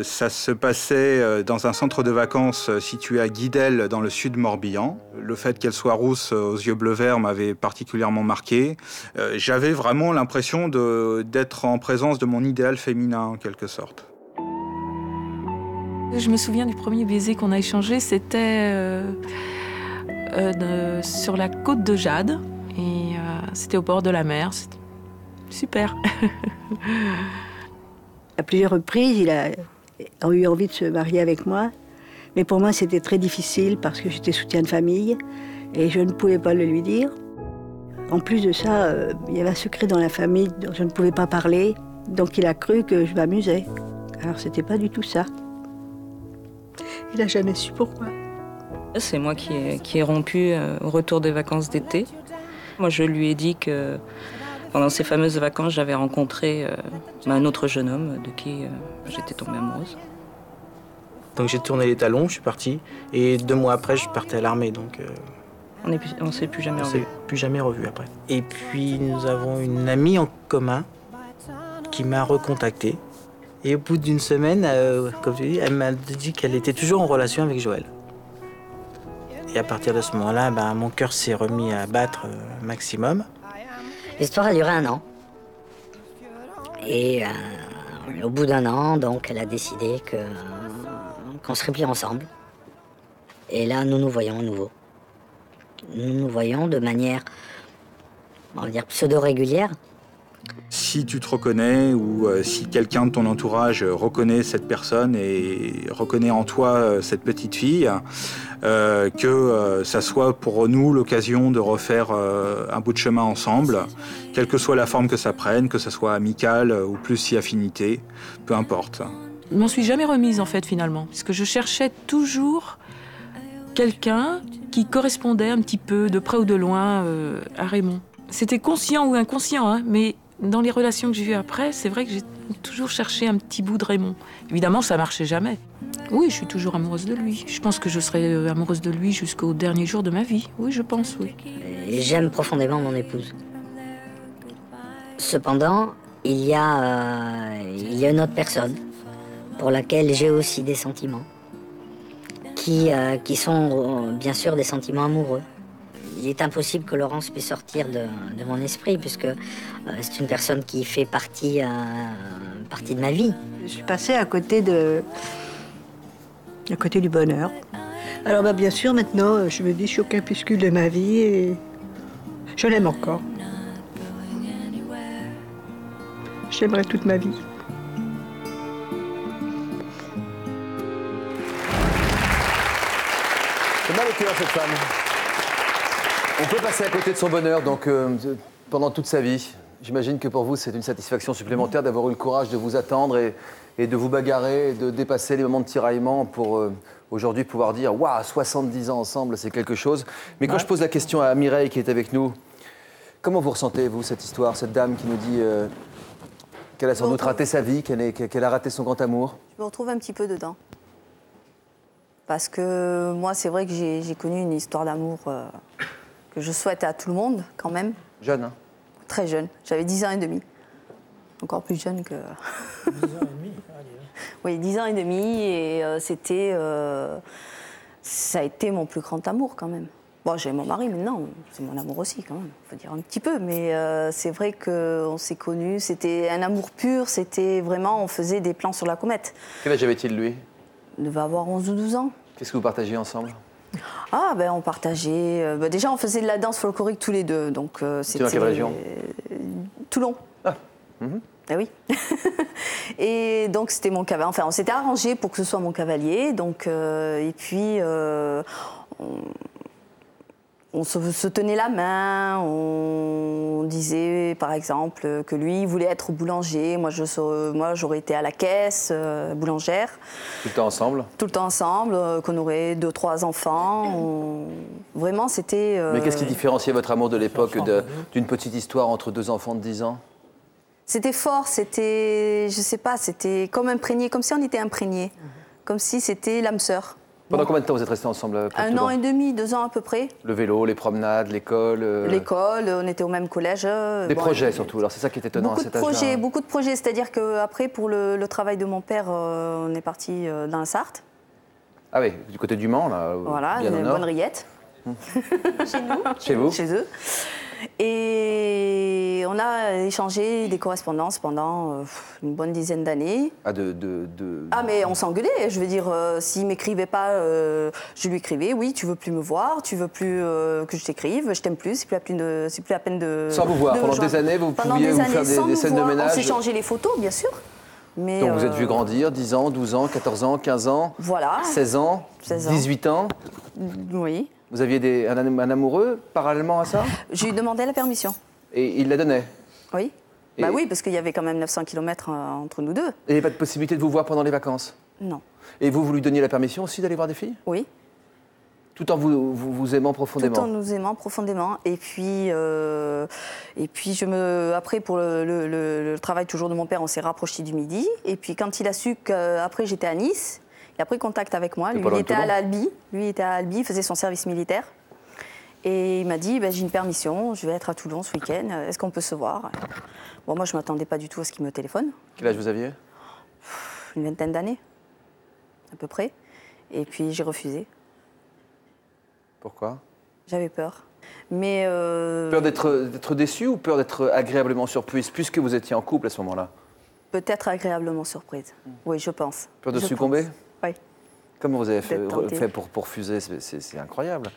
ça se passait dans un centre de vacances situé à Guidel dans le sud Morbihan. Le fait qu'elle soit rousse aux yeux bleu-vert m'avait particulièrement marqué. J'avais vraiment l'impression d'être en présence de mon idéal féminin en quelque sorte. Je me souviens du premier baiser qu'on a échangé, c'était sur la côte de Jade et c'était au bord de la mer. Super. À plusieurs reprises, il a eu envie de se marier avec moi. Mais pour moi, c'était très difficile parce que j'étais soutien de famille et je ne pouvais pas le lui dire. En plus de ça, il y avait un secret dans la famille dont je ne pouvais pas parler. Donc il a cru que je m'amusais. Alors c'était pas du tout ça. Il n'a jamais su pourquoi. C'est moi qui ai rompu au retour des vacances d'été. Moi, je lui ai dit que pendant ces fameuses vacances, j'avais rencontré un autre jeune homme de qui j'étais tombée amoureuse. Donc j'ai tourné les talons, je suis parti. Et 2 mois après, je partais à l'armée. Donc on ne s'est plus jamais revus. Plus jamais revus après. Et puis nous avons une amie en commun qui m'a recontacté. Et au bout d'une semaine, comme tu dis, elle m'a dit qu'elle était toujours en relation avec Joël. Et à partir de ce moment-là, mon cœur s'est remis à battre maximum. L'histoire a duré 1 an. Et au bout d'1 an, donc, elle a décidé qu'on serait plus ensemble. Et là, nous nous voyons à nouveau. Nous nous voyons de manière, on va dire, pseudo-régulière. Si tu te reconnais ou si quelqu'un de ton entourage reconnaît cette personne et reconnaît en toi cette petite fille, que ça soit pour nous l'occasion de refaire un bout de chemin ensemble, quelle que soit la forme que ça prenne, que ça soit amical ou plus si affinité, peu importe. Je m'en suis jamais remise en fait finalement, parce que je cherchais toujours quelqu'un qui correspondait un petit peu, de près ou de loin, à Raymond. C'était conscient ou inconscient, hein, mais dans les relations que j'ai eues après, c'est vrai que j'ai toujours cherché un petit bout de Raymond. Évidemment, ça marchait jamais. Oui, je suis toujours amoureuse de lui. Je pense que je serai amoureuse de lui jusqu'au dernier jour de ma vie. Oui, je pense, oui. J'aime profondément mon épouse. Cependant, il y a une autre personne pour laquelle j'ai aussi des sentiments, qui sont bien sûr des sentiments amoureux. Il est impossible que Laurence puisse sortir de mon esprit, puisque c'est une personne qui fait partie de ma vie. Je suis passée à côté du bonheur. Alors bien sûr, maintenant, je me dis, je suis au crépuscule de ma vie et je l'aime encore. Je l'aimerai toute ma vie. C'est mal au cœur, cette femme. On peut passer à côté de son bonheur donc, pendant toute sa vie. J'imagine que pour vous, c'est une satisfaction supplémentaire d'avoir eu le courage de vous attendre et de vous bagarrer, et de dépasser les moments de tiraillement pour aujourd'hui pouvoir dire « Waouh, 70 ans ensemble, c'est quelque chose ». Mais quand je pose la question à Mireille qui est avec nous, comment vous ressentez, vous, cette histoire, cette dame qui nous dit qu'elle a sans doute raté sa vie, qu'elle a raté son grand amour? Je me retrouve un petit peu dedans. Parce que moi, c'est vrai que j'ai connu une histoire d'amour que je souhaite à tout le monde, quand même. Jeune, hein? Très jeune. J'avais 10 ans et demi. Encore plus jeune que... 10 ans et demi, allez. Oui, 10 ans et demi, et ça a été mon plus grand amour, quand même. Bon, j'ai mon mari maintenant, c'est mon amour aussi, quand même. Il faut dire un petit peu, mais c'est vrai qu'on s'est connus, c'était un amour pur, c'était vraiment, on faisait des plans sur la comète. Quel âge avait-il, lui? Il devait avoir 11 ou 12 ans. Qu'est-ce que vous partagez ensemble? Ah, ben on partageait... déjà, on faisait de la danse folklorique tous les deux, donc c'était... dans quelle région? Toulon. Ah. Ah oui. Et donc, c'était mon cavalier. Enfin, on s'était arrangé pour que ce soit mon cavalier, donc... et puis... on se tenait la main, on disait par exemple que lui voulait être boulanger, moi j'aurais été à la caisse, boulangère. Tout le temps ensemble? Tout le temps ensemble, qu'on aurait 2-3 enfants. Vraiment c'était... Mais qu'est-ce qui différenciait votre amour de l'époque d'une petite histoire entre 2 enfants de 10 ans? C'était fort, c'était, je sais pas, c'était comme imprégné, comme si on était imprégné, comme si c'était l'âme sœur. Pendant combien de temps vous êtes restés ensemble? 1 an et demi, 2 ans à peu près. Le vélo, les promenades, l'école L'école, on était au même collège. Des projets surtout, alors c'est ça qui est étonnant à cet âge-là. Beaucoup de projets, c'est-à-dire qu'après, pour le travail de mon père, on est parti dans la Sarthe. Ah oui, du côté du Mans, là. Voilà, bien une bonne rillette. Chez nous. Chez vous? Chez eux. Et on a échangé des correspondances pendant une bonne dizaine d'années. Ah, Ah, mais on s'engueulait. Je veux dire, s'il ne m'écrivait pas, je lui écrivais. Oui, tu veux plus me voir, tu veux plus que je t'écrive, je t'aime plus, c'est plus la peine de... Sans vous voir, pendant des années, vous pouviez vous faire des scènes de ménage? On s'échangeait les photos, bien sûr. Mais donc vous êtes vu grandir, 10 ans, 12 ans, 14 ans, 15 ans, voilà. 16 ans, 18 ans. Oui. Vous aviez un amoureux parallèlement à ça? Je lui demandais la permission. Et il la donnait? Oui. Bah oui, parce qu'il y avait quand même 900 km entre nous deux. Et il n'y avait pas de possibilité de vous voir pendant les vacances? Non. Et vous lui donniez la permission aussi d'aller voir des filles? Oui. Tout en vous aimant profondément. Tout en nous aimant profondément. Et puis après, pour le travail toujours de mon père, on s'est rapprochés du Midi. Et puis quand il a su qu'après j'étais à Nice, il a pris contact avec moi. Lui, il était à l'Albi. Lui, il était à Albi, il faisait son service militaire. Et il m'a dit, j'ai une permission, je vais être à Toulon ce week-end, est-ce qu'on peut se voir? Bon, moi, je ne m'attendais pas du tout à ce qu'il me téléphone. Quel âge vous aviez? Une vingtaine d'années, à peu près. Et puis, j'ai refusé. Pourquoi? J'avais peur. Mais peur d'être déçu ou peur d'être agréablement surprise, puisque vous étiez en couple à ce moment-là? Peut-être agréablement surprise, oui, je pense. Peur de succomber? Oui. Comment vous avez fait pour refuser? C'est incroyable.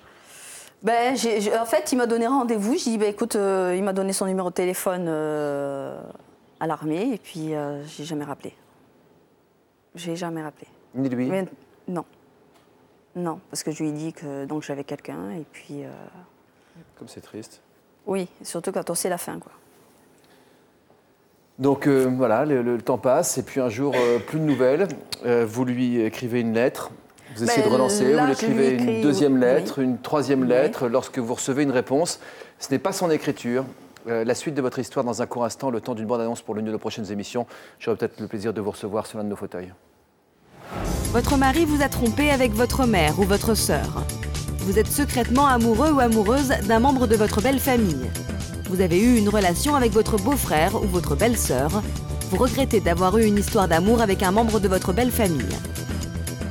En fait, il m'a donné rendez-vous. J'ai dit, écoute, il m'a donné son numéro de téléphone à l'armée, et puis j'ai jamais rappelé. J'ai jamais rappelé. Ni lui? Mais, non. Non, parce que je lui ai dit que donc j'avais quelqu'un, et puis... Comme c'est triste. Oui, surtout quand on sait la fin, quoi. Donc voilà, le temps passe, et puis un jour, plus de nouvelles. Vous lui écrivez une lettre. Vous essayez de relancer, vous lui écrivez une deuxième lettre, une troisième lettre. Lorsque vous recevez une réponse, ce n'est pas son écriture. La suite de votre histoire dans un court instant, le temps d'une bande-annonce pour l'une de nos prochaines émissions. J'aurai peut-être le plaisir de vous recevoir sur l'un de nos fauteuils. Votre mari vous a trompé avec votre mère ou votre sœur. Vous êtes secrètement amoureux ou amoureuse d'un membre de votre belle famille. Vous avez eu une relation avec votre beau-frère ou votre belle-sœur. Vous regrettez d'avoir eu une histoire d'amour avec un membre de votre belle famille.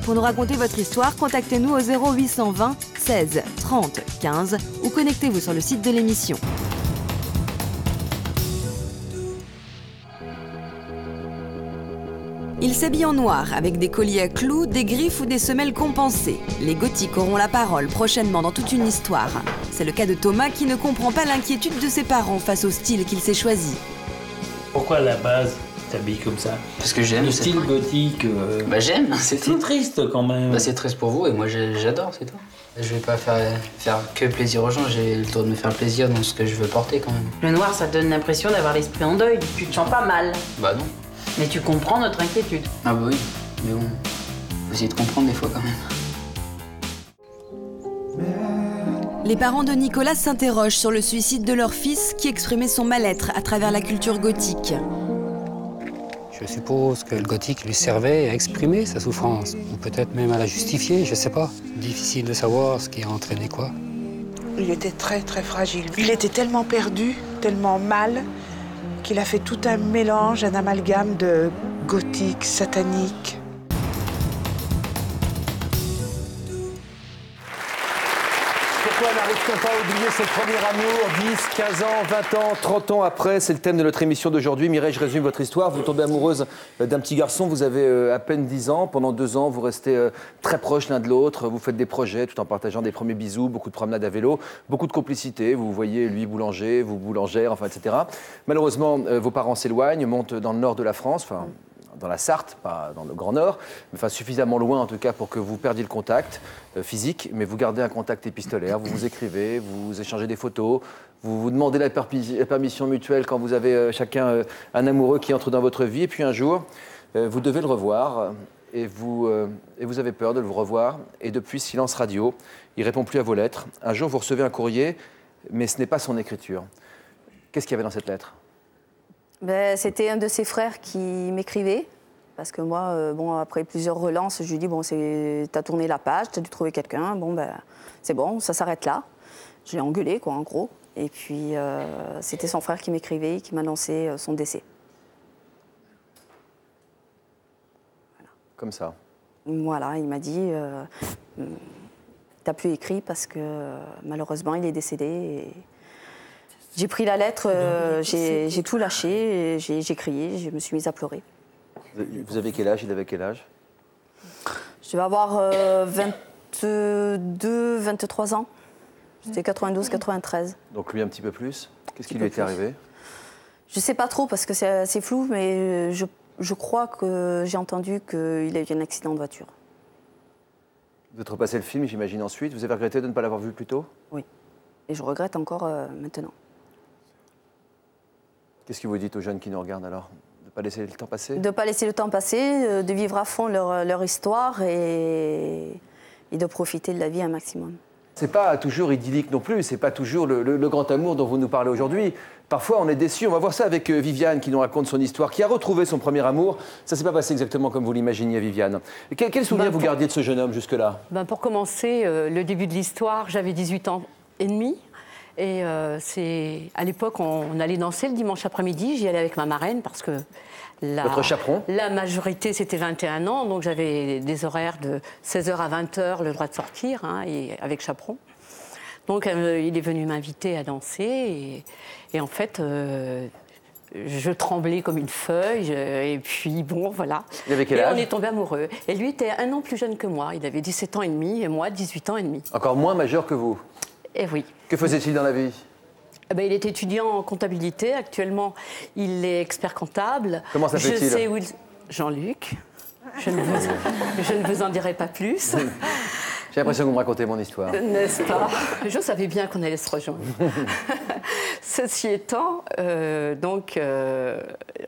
Pour nous raconter votre histoire, contactez-nous au 0820 16 30 15 ou connectez-vous sur le site de l'émission. Il s'habille en noir avec des colliers à clous, des griffes ou des semelles compensées. Les gothiques auront la parole prochainement dans toute une histoire. C'est le cas de Thomas qui ne comprend pas l'inquiétude de ses parents face au style qu'il s'est choisi. Pourquoi à la base t'habilles comme ça? Parce que j'aime. Le style gothique. J'aime, c'est tout. C'est triste quand même. C'est triste pour vous et moi j'adore, c'est tout. Je vais pas faire que plaisir aux gens, j'ai le droit de me faire plaisir dans ce que je veux porter quand même. Le noir, ça te donne l'impression d'avoir l'esprit en deuil. Tu te sens pas mal. Bah non. Mais tu comprends notre inquiétude. Ah bah oui, mais bon, faut essayer de comprendre des fois quand même. Les parents de Nicolas s'interrogent sur le suicide de leur fils qui exprimait son mal-être à travers la culture gothique. Je suppose que le gothique lui servait à exprimer sa souffrance, ou peut-être même à la justifier, je sais pas. Difficile de savoir ce qui a entraîné quoi. Il était très très fragile. Il était tellement perdu, tellement mal, qu'il a fait tout un mélange, un amalgame de gothique, satanique. Pourquoi n'arrive-t-on pas à oublier son premier amour 10, 15 ans, 20 ans, 30 ans après? C'est le thème de notre émission d'aujourd'hui. Mireille, je résume votre histoire. Vous tombez amoureuse d'un petit garçon, vous avez à peine 10 ans. Pendant 2 ans, vous restez très proches l'un de l'autre. Vous faites des projets tout en partageant des premiers bisous, beaucoup de promenades à vélo, beaucoup de complicité. Vous voyez lui boulanger, vous boulangère, enfin, etc. Malheureusement, vos parents s'éloignent, montent dans le nord de la France, enfin, dans la Sarthe, pas dans le Grand Nord, mais enfin suffisamment loin en tout cas pour que vous perdiez le contact physique, mais vous gardez un contact épistolaire, vous vous écrivez, vous échangez des photos, vous vous demandez la permission mutuelle quand vous avez chacun un amoureux qui entre dans votre vie, et puis un jour, vous devez le revoir, et vous avez peur de le revoir, et depuis, silence radio, il ne répond plus à vos lettres. Un jour, vous recevez un courrier, mais ce n'est pas son écriture. Qu'est-ce qu'il y avait dans cette lettre ? C'était un de ses frères qui m'écrivait, parce que moi, après plusieurs relances, je lui dis, t'as tourné la page, t'as dû trouver quelqu'un, c'est bon, ça s'arrête là. J'ai engueulé, quoi, en gros. Et puis, c'était son frère qui m'écrivait, qui m'annonçait son décès. Voilà. Comme ça. Voilà, il m'a dit, t'as plus écrit parce que malheureusement, il est décédé. Et... J'ai pris la lettre, j'ai tout lâché, j'ai crié, je me suis mise à pleurer. Vous avez quel âge? Il avait quel âge? Je vais avoir 22, 23 ans. C'était 92, 93. Donc lui un petit peu plus. Qu'est-ce qui lui était arrivé? Je ne sais pas trop parce que c'est assez flou, mais je crois que j'ai entendu qu'il a eu un accident de voiture. Vous êtes repassé le film, j'imagine, ensuite. Vous avez regretté de ne pas l'avoir vu plus tôt? Oui. Et je regrette encore maintenant. Qu'est-ce que vous dites aux jeunes qui nous regardent alors? De ne pas laisser le temps passer? De ne pas laisser le temps passer, de vivre à fond leur histoire et et de profiter de la vie un maximum. C'est pas toujours idyllique non plus, c'est pas toujours le grand amour dont vous nous parlez aujourd'hui. Parfois, on est déçu. On va voir ça avec Viviane qui nous raconte son histoire, qui a retrouvé son premier amour. Ça s'est pas passé exactement comme vous l'imaginiez, Viviane. Quel souvenir vous gardiez de ce jeune homme jusque-là? Pour commencer, le début de l'histoire, j'avais 18 ans et demi. Et à l'époque, on allait danser le dimanche après-midi. J'y allais avec ma marraine parce que votre chaperon? La majorité, c'était 21 ans. Donc j'avais des horaires de 16h à 20h, le droit de sortir, et avec chaperon. Donc il est venu m'inviter à danser. Et en fait, je tremblais comme une feuille. Et puis bon, voilà. Il avait quel âge? Et on est tombés amoureux. Et lui était 1 an plus jeune que moi. Il avait 17 ans et demi et moi 18 ans et demi. Encore moins majeur que vous? Eh oui. Que faisait-il dans la vie? Il est étudiant en comptabilité. Actuellement, il est expert comptable. Comment s'appelle-t-il? Je sais où il... Jean-Luc. Je ne vous en dirai pas plus. J'ai l'impression que vous me racontez mon histoire. N'est-ce pas? Je savais bien qu'on allait se rejoindre. Ceci étant,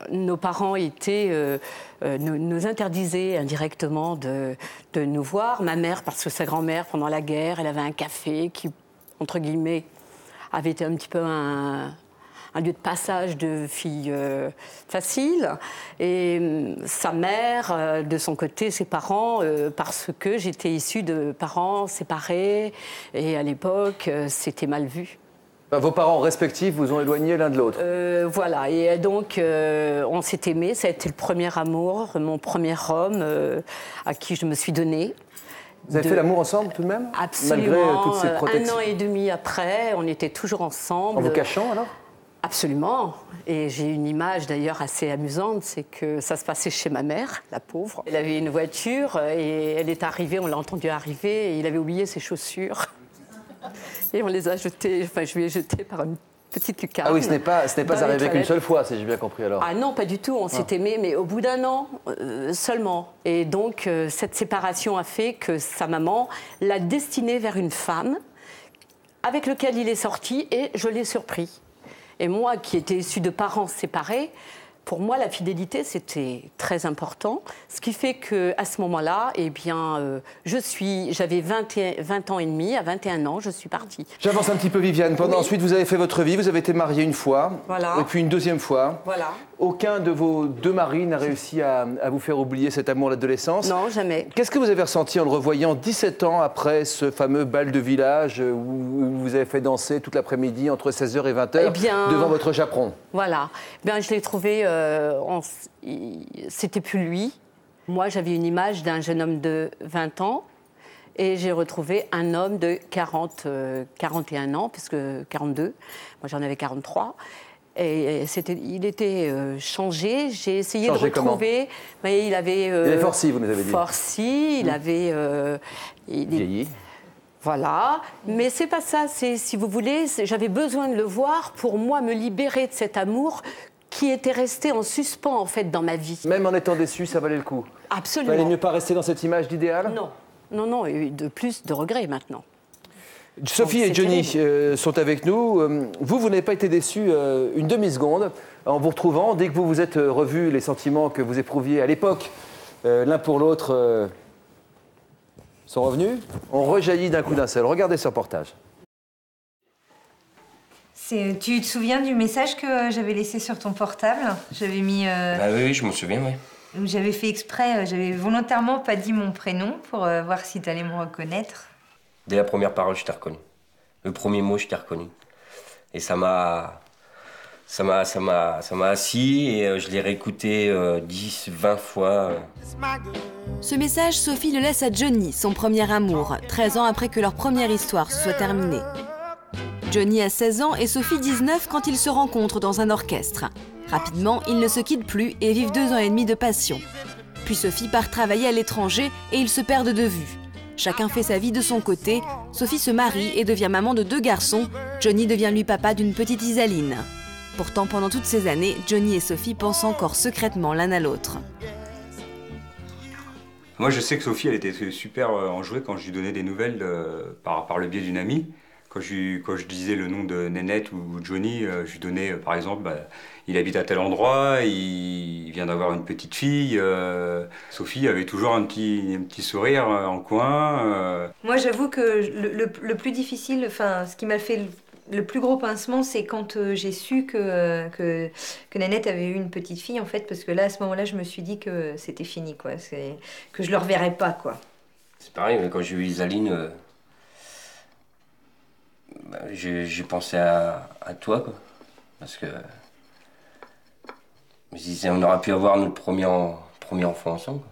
nos parents nous interdisaient indirectement de nous voir. Ma mère, parce que sa grand-mère, pendant la guerre, elle avait un café qui, entre guillemets, avait été un petit peu un lieu de passage de filles faciles. Et sa mère, de son côté, ses parents, parce que j'étais issue de parents séparés. Et à l'époque, c'était mal vu. Vos parents respectifs vous ont éloignés l'un de l'autre. Voilà, et donc on s'est aimés. Ça a été le premier amour, mon premier homme à qui je me suis donnée. Vous avez fait l'amour ensemble tout de même? Absolument. Malgré toutes ces protections? 1 an et demi après, on était toujours ensemble. En vous cachant alors? Absolument. Et j'ai une image d'ailleurs assez amusante, c'est que ça se passait chez ma mère, la pauvre. Elle avait une voiture et elle est arrivée, on l'a entendu arriver, et il avait oublié ses chaussures. Et on les a jetées, enfin je lui ai jeté par une petite lucarne. Ah oui, ce n'est pas arrivé qu'une seule fois, si j'ai bien compris alors. Ah non, pas du tout, on s'est aimés, mais au bout d'1 an seulement. Et donc cette séparation a fait que sa maman l'a destiné vers une femme avec laquelle il est sorti et je l'ai surpris. Et moi, qui étais issue de parents séparés, pour moi, la fidélité, c'était très important. Ce qui fait qu'à ce moment-là, eh bien, j'avais 20 ans et demi, à 21 ans, je suis partie. J'avance un petit peu, Viviane. Ensuite, vous avez fait votre vie, vous avez été mariée une fois, voilà. Et puis une deuxième fois. Voilà. Aucun de vos 2 maris n'a réussi à vous faire oublier cet amour de l'adolescence? Non, jamais. Qu'est-ce que vous avez ressenti en le revoyant 17 ans après ce fameux bal de village où vous avez fait danser toute l'après-midi entre 16h et 20h devant votre chaperon? Voilà. Je l'ai trouvé... c'était plus lui. Moi, j'avais une image d'un jeune homme de 20 ans et j'ai retrouvé un homme de 41 ans, puisque 42. Moi, j'en avais 43. Et il était changé. J'ai essayé de retrouver... Mais il avait forci, vous nous avez dit. Forci, il avait... vieilli. Voilà, mais c'est pas ça, si vous voulez, j'avais besoin de le voir pour moi me libérer de cet amour qui était resté en suspens en fait dans ma vie. Même en étant déçu, ça valait le coup? Absolument. Il valait mieux pas rester dans cette image d'idéal? Non, et de plus de regrets maintenant. Sophie et Johnny sont avec nous. Vous n'avez pas été déçus une demi-seconde en vous retrouvant. Dès que vous vous êtes revus, les sentiments que vous éprouviez à l'époque, l'un pour l'autre, sont revenus. On rejaillit d'un coup d'un seul. Regardez ce reportage. Tu te souviens du message que j'avais laissé sur ton portable? J'avais mis... oui, je m'en souviens, oui. J'avais fait exprès, j'avais volontairement pas dit mon prénom pour voir si tu allais me reconnaître. Dès la première parole, je t'ai reconnu. Le premier mot, je t'ai reconnu. Et ça m'a assis et je l'ai réécouté 10, 20 fois. Ce message, Sophie le laisse à Johnny, son premier amour, 13 ans après que leur première histoire se soit terminée. Johnny a 16 ans et Sophie 19 quand ils se rencontrent dans un orchestre. Rapidement, ils ne se quittent plus et vivent 2 ans et demi de passion. Puis Sophie part travailler à l'étranger et ils se perdent de vue. Chacun fait sa vie de son côté. Sophie se marie et devient maman de 2 garçons. Johnny devient lui papa d'une petite Isaline. Pourtant, pendant toutes ces années, Johnny et Sophie pensent encore secrètement l'un à l'autre. Moi, je sais que Sophie, elle était super enjouée quand je lui donnais des nouvelles par le biais d'une amie. Quand je disais le nom de Nénette ou Johnny, je lui donnais, par exemple, il habite à tel endroit, il vient d'avoir une petite fille. Sophie avait toujours un petit sourire en coin. Moi, j'avoue que le plus difficile, enfin, ce qui m'a fait le plus gros pincement, c'est quand j'ai su que Nénette avait eu une petite fille, en fait, parce que là, à ce moment-là, je me suis dit que c'était fini, quoi. Que je le reverrais pas, quoi. C'est pareil, mais quand j'ai eu Isaline, j'ai pensé à toi, quoi. Parce que je me disais, on aurait pu avoir notre premier enfant ensemble, quoi.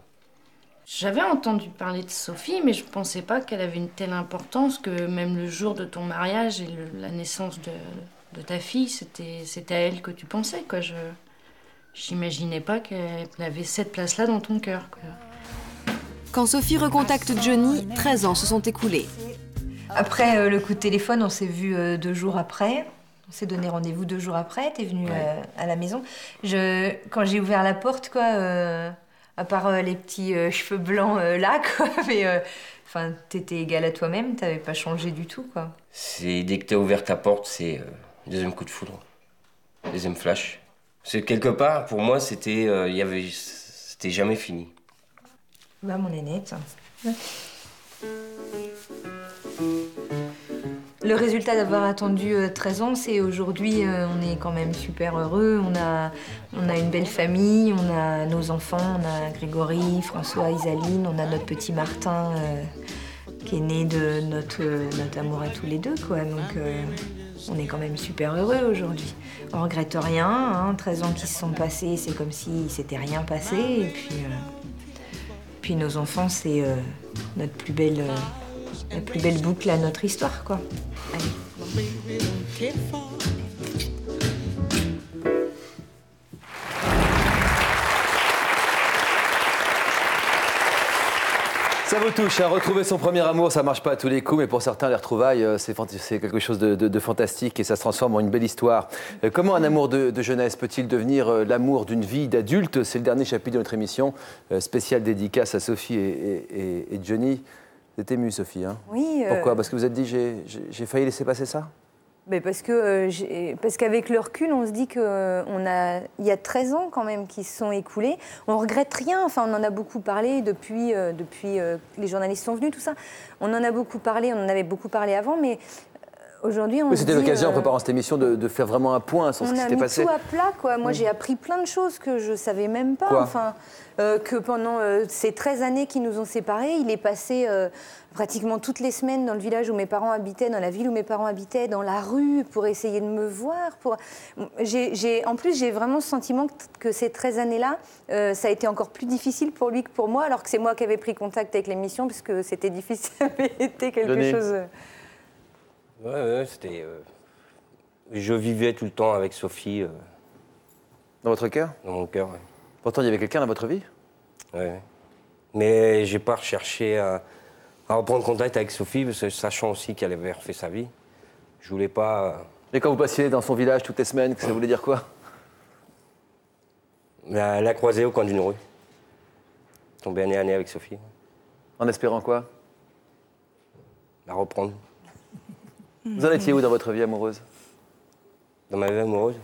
J'avais entendu parler de Sophie, mais je pensais pas qu'elle avait une telle importance que même le jour de ton mariage et la naissance de ta fille, c'était à elle que tu pensais, quoi. J'imaginais pas qu'elle avait cette place-là dans ton cœur, quoi. Quand Sophie recontacte Johnny, 13 ans se sont écoulés. Après le coup de téléphone, on s'est vu 2 jours après. On s'est donné rendez-vous 2 jours après. T'es venue à la maison. Quand j'ai ouvert la porte, quoi... à part les petits cheveux blancs là, quoi, mais enfin, t'étais égale à toi-même, t'avais pas changé du tout, quoi. C'est dès que t'as ouvert ta porte, c'est deuxième coup de foudre, deuxième flash. C'est quelque part, pour moi, c'était jamais fini. Bah, mon Nénette. Le résultat d'avoir attendu 13 ans, c'est aujourd'hui, on est quand même super heureux. On a une belle famille, on a nos enfants, on a Grégory, François, Isaline, on a notre petit Martin qui est né de notre amour à tous les deux, quoi. Donc on est quand même super heureux aujourd'hui. On regrette rien, hein, 13 ans qui se sont passés, c'est comme si s'était rien passé. Et puis nos enfants, c'est notre plus belle... la plus belle boucle à notre histoire, quoi. Allez. Ça vous touche, hein, retrouver son premier amour, ça marche pas à tous les coups, mais pour certains, les retrouvailles, c'est quelque chose de fantastique et ça se transforme en une belle histoire. Comment un amour de jeunesse peut-il devenir l'amour d'une vie d'adulte? C'est le dernier chapitre de notre émission, spéciale dédicace à Sophie et Johnny. Vous êtes émue, Sophie, hein? Oui. Pourquoi? Parce que vous êtes dit, j'ai failli laisser passer ça? Mais parce qu'avec le recul, on se dit qu'il y a 13 ans quand même qui se sont écoulés. On regrette rien. Enfin, on en a beaucoup parlé depuis les journalistes sont venus, tout ça. On en a beaucoup parlé. On en avait beaucoup parlé avant, mais aujourd'hui, on. C'était l'occasion, en préparant cette émission, de faire vraiment un point sur ce qui s'était passé. On a mis tout à plat, quoi. Moi, j'ai appris plein de choses que je savais même pas. Quoi? Enfin, que pendant ces 13 années qui nous ont séparés, il est passé pratiquement toutes les semaines dans le village où mes parents habitaient, dans la ville où mes parents habitaient, dans la rue, pour essayer de me voir. En plus, j'ai vraiment le sentiment que ces 13 années-là, ça a été encore plus difficile pour lui que pour moi, alors que c'est moi qui avais pris contact avec l'émission, puisque c'était difficile, ça avait été quelque chose... Ouais, c'était... Je vivais tout le temps avec Sophie. Dans votre cœur? Dans mon cœur, oui. Pourtant, il y avait quelqu'un dans votre vie? Oui. Mais j'ai pas recherché à reprendre contact avec Sophie, parce que sachant aussi qu'elle avait refait sa vie, je voulais pas... Et quand vous passiez dans son village toutes les semaines, ça voulait dire quoi? La croiser au coin d'une rue. Tomber nez à nez avec Sophie. En espérant quoi? La reprendre. Vous en étiez où dans votre vie amoureuse? Dans ma vie amoureuse?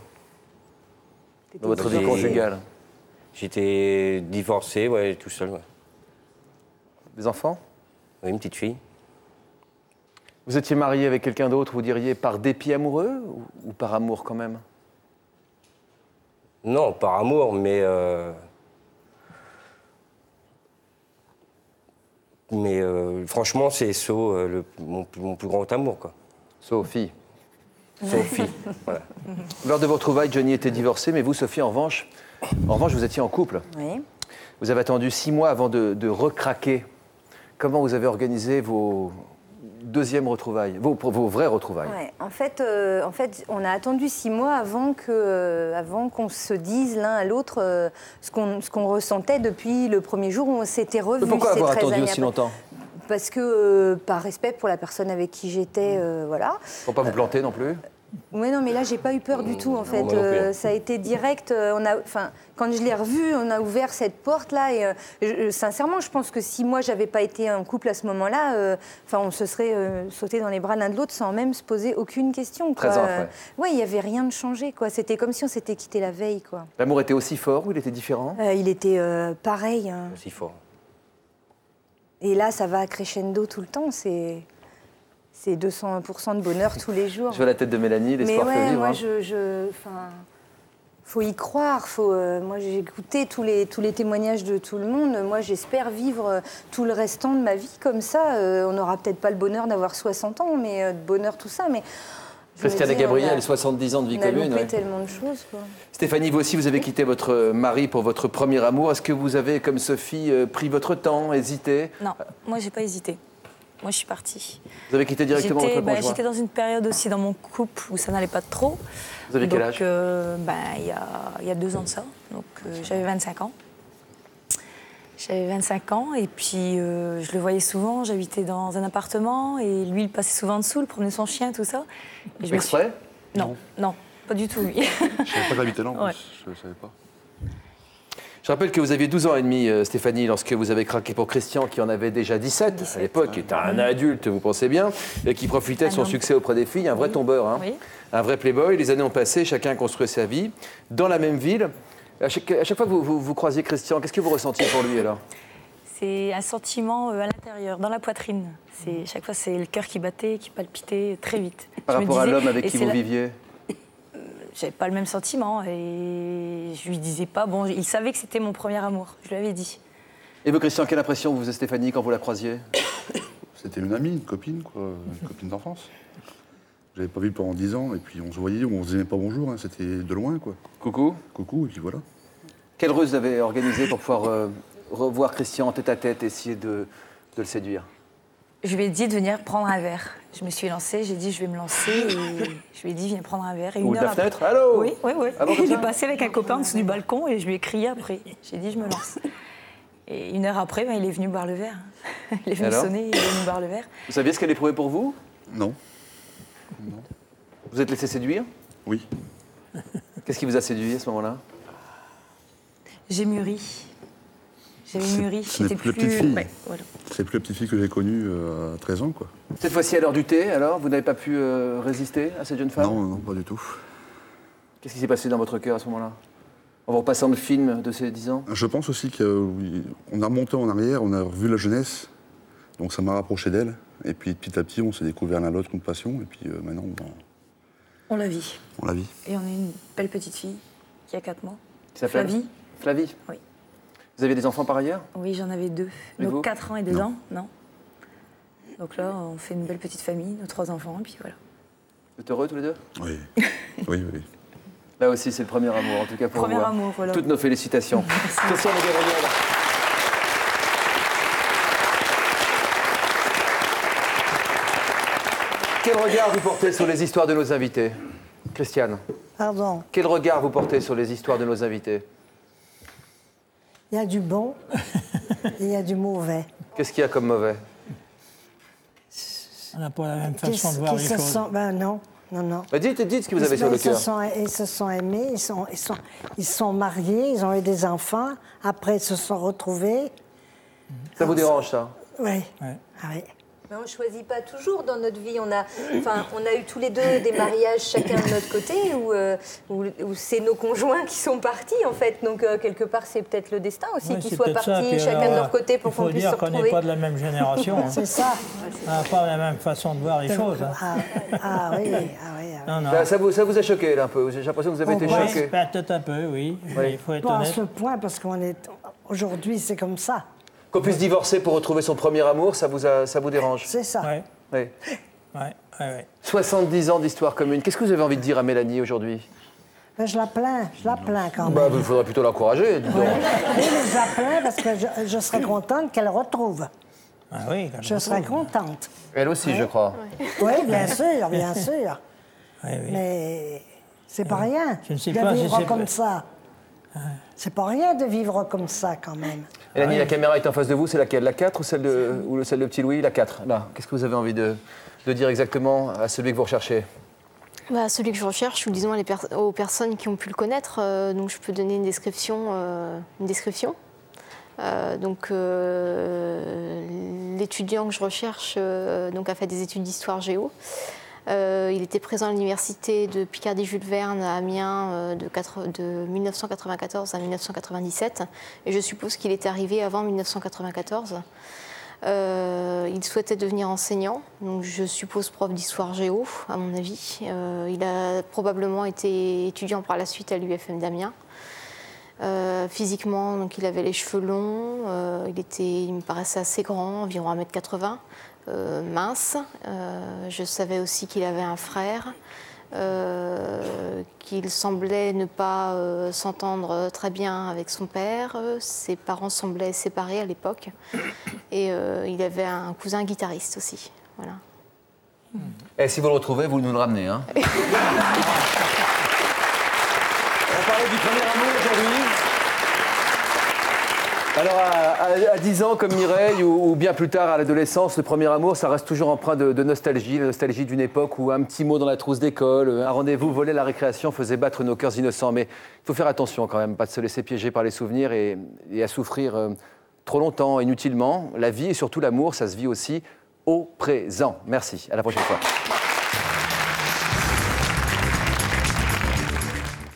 Dans votre vie conjugale? J'étais divorcé, ouais, tout seul, ouais. Des enfants? Oui, une petite fille. Vous étiez marié avec quelqu'un d'autre, vous diriez par dépit amoureux ou par amour quand même? Non, par amour, mais franchement, c'est mon plus grand amour, quoi. Sophie. Sophie, voilà. Lors de vos retrouvailles, Johnny était divorcé, mais vous, Sophie, en revanche, vous étiez en couple. Oui. Vous avez attendu 6 mois avant de recraquer. Comment vous avez organisé vos deuxièmes retrouvailles, vos vraies retrouvailles? Ouais, en fait, on a attendu 6 mois avant qu'on se dise l'un à l'autre ce qu'on ressentait depuis le premier jour où on s'était revus. Pourquoi avoir attendu aussi longtemps? Parce que, par respect pour la personne avec qui j'étais, voilà. Pour pas vous planter non plus? Oui, non, mais là, j'ai pas eu peur du tout, en fait. moi non plus, hein. Ça a été direct. Quand je l'ai revu, on a ouvert cette porte-là. Et sincèrement, je pense que si moi, j'avais pas été en couple à ce moment-là, on se serait sauté dans les bras l'un de l'autre sans même se poser aucune question. 13 ans après. Ouais, il y avait rien de changé, quoi. C'était comme si on s'était quitté la veille, quoi. L'amour était aussi fort ou il était différent? Il était pareil. Hein. Aussi fort. Et là, ça va crescendo tout le temps. C'est 200% de bonheur tous les jours. Je vois la tête de Mélanie, l'espoir Mais fait ouais, vivre. moi, hein. faut y croire. Moi, j'ai écouté tous les témoignages de tout le monde. Moi, j'espère vivre tout le restant de ma vie comme ça. On n'aura peut-être pas le bonheur d'avoir 60 ans, mais de bonheur, tout ça. Mais Christiane et Gabriel, 70 ans de vie commune. On a loupé Ouais. tellement de choses, quoi. Stéphanie, vous aussi, vous avez quitté votre mari pour votre premier amour. Est-ce que vous avez, comme Sophie, pris votre temps, hésité? Non, moi, j'ai pas hésité. Moi, je suis partie. Vous avez quitté directement votre conjoint? J'étais dans une période aussi dans mon couple où ça n'allait pas trop. Vous avez quel âge? Il y a 2 ans de ça. Donc, j'avais 25 ans. J'avais 25 ans et puis je le voyais souvent. J'habitais dans un appartement et lui, il passait souvent en dessous, il promenait son chien, tout ça. Et je me suis- Exprès? Non, non, pas du tout, lui. Je savais pas que t'habitais là, en Ouais. plus. Je ne savais pas. Je rappelle que vous aviez 12 ans et demi, Stéphanie, lorsque vous avez craqué pour Christian, qui en avait déjà 17 à l'époque, qui était un adulte, vous pensez bien, et qui profitait de son succès auprès des filles, un vrai tombeur, hein, Oui. un vrai playboy. Les années ont passé, chacun construit sa vie. Dans la même ville, à chaque fois que vous croisiez Christian, qu'est-ce que vous ressentiez pour lui alors? C'est un sentiment à l'intérieur, dans la poitrine. Chaque fois, c'est le cœur qui battait, qui palpitait très vite. Par Je me rapport à disais- l'homme avec et qui c'est vous la- viviez? J'avais pas le même sentiment et je lui disais pas. Bon, il savait que c'était mon premier amour. Je lui avais dit. Et vous, Christian, quelle impression vous faisait Stéphanie quand vous la croisiez? C'était une amie, une copine, quoi. Une copine d'enfance. Je l'avais pas vue pendant 10 ans, et puis on se voyait, on se disait même pas bonjour, hein, c'était de loin, quoi. Coucou. Coucou, et puis voilà. Quelle ruse vous avez organisée pour pouvoir revoir Christian en tête-à-tête, essayer de le séduire? Je lui ai dit de venir prendre un verre. Je me suis lancée, j'ai dit je vais me lancer et je lui ai dit viens prendre un verre. Et Ou une de heure la fenêtre? après- Allô? Oui, oui, oui. Ah bon, comme Il est ça passé avec un copain en dessous du balcon et je lui ai crié après. J'ai dit je me lance. Et une heure après, il est venu boire le verre. Il est venu Alors sonner, il est venu boire le verre. Vous saviez ce qu'elle éprouvait pour vous? Non. Vous êtes laissé séduire? Oui. Qu'est-ce qui vous a séduit à ce moment-là? J'ai mûri. J'avais mûri. Ce n'est J'étais plus la petite fille. Ouais, voilà. C'est plus la petite fille que j'ai connue à 13 ans, quoi. Cette fois-ci, à l'heure du thé, alors, vous n'avez pas pu résister à cette jeune femme? Non, non, pas du tout. Qu'est-ce qui s'est passé dans votre cœur à ce moment-là? En vous repassant le film de ces 10 ans? Je pense aussi qu'on a remonté en arrière, on a revu la jeunesse, donc ça m'a rapproché d'elle. Et puis petit à petit, on s'est découvert l'un l'autre une passion, et puis maintenant, On la vit. on la vit. Et on a une belle petite fille qui a 4 mois. Qui s'appelle Flavie. Flavie? Oui. Vous avez des enfants par ailleurs? Oui, j'en avais 2. Et vous? Donc 4 ans et 2 ans, non. Donc là, on fait une belle petite famille, nos 3 enfants, et puis voilà. Vous êtes heureux tous les deux? Oui. Oui, oui. Là aussi, c'est le premier amour, en tout cas pour Premier vous. amour, voilà. Toutes nos félicitations. Christian et Gabriel. Quel regard vous portez sur les histoires de nos invités? Christiane, Pardon, quel regard vous portez sur les histoires de nos invités? il y a du bon et il y a du mauvais. Qu'est-ce qu'il y a comme mauvais? On n'a pas la même façon de voir les choses. Ben non, non, non. Bah dites ce que vous avez sur le cœur. Ils se sont aimés, ils sont mariés, ils ont eu des enfants, après ils se sont retrouvés. Ça vous dérange, ça? Oui. Ouais. Ah oui. Mais on ne choisit pas toujours dans notre vie. On a eu tous les deux des mariages chacun de notre côté où c'est nos conjoints qui sont partis en fait. Donc quelque part c'est peut-être le destin aussi Ouais, qu'ils c'est soient peut-être ça, partis puis chacun alors, de leur côté pour qu'on puisse se Il faut dire qu'on retrouver. n'est pas de la même génération. hein. C'est ça. On n'a pas la même façon de voir les choses. hein. Ah oui, ah oui. Non, non. Ça vous a choqué là un peu? J'ai l'impression que vous avez été Ouais, choqué. peut-être un peu, oui. Il faut être Pas à honnête. ce point, parce qu'on est... Aujourd'hui, c'est comme ça. Qu'on puisse divorcer pour retrouver son premier amour, ça vous dérange? C'est ça. Ouais. Oui. Ouais. 70 ans d'histoire commune. Qu'est-ce que vous avez envie de dire à Mélanie aujourd'hui? Ben, je la plains quand même. Bah, il faudrait plutôt l'encourager, dis donc. Oui, mais je la plains parce que je serais contente qu'elle retrouve. Ah oui, Je serais contente. Elle aussi, je crois. Oui, bien sûr, bien sûr. Oui. Mais c'est pas rien Je ne sais de pas si vivre c'est- comme ça. C'est pas rien de vivre comme ça, quand même. Mélanie, la caméra est en face de vous, c'est laquelle? La 4 ou celle de Petit Louis? La 4, là. Qu'est-ce que vous avez envie de dire exactement à celui que vous recherchez? Celui que je recherche, ou disons aux personnes qui ont pu le connaître. Donc je peux donner une description. L'étudiant que je recherche a fait des études d'histoire géo. Il était présent à l'université de Picardie-Jules Verne à Amiens de 1994 à 1997. Et je suppose qu'il est arrivé avant 1994. Il souhaitait devenir enseignant, donc je suppose prof d'histoire géo, à mon avis. Il a probablement été étudiant par la suite à l'UFM d'Amiens. Physiquement, donc, il avait les cheveux longs, il me paraissait assez grand, environ 1m80, mince. Je savais aussi qu'il avait un frère, qu'il semblait ne pas s'entendre très bien avec son père. Ses parents semblaient séparés à l'époque. Et il avait un cousin guitariste aussi. Voilà. Et si vous le retrouvez, vous nous le ramenez. Hein. On parlait du premier amour aujourd'hui. Alors, à 10 ans, comme Mireille, ou bien plus tard à l'adolescence, le premier amour, ça reste toujours empreint de nostalgie, la nostalgie d'une époque où un petit mot dans la trousse d'école, un rendez-vous volé à la récréation faisait battre nos cœurs innocents. Mais il faut faire attention quand même, pas de se laisser piéger par les souvenirs et à souffrir trop longtemps, inutilement. La vie et surtout l'amour, ça se vit aussi au présent. Merci, à la prochaine fois.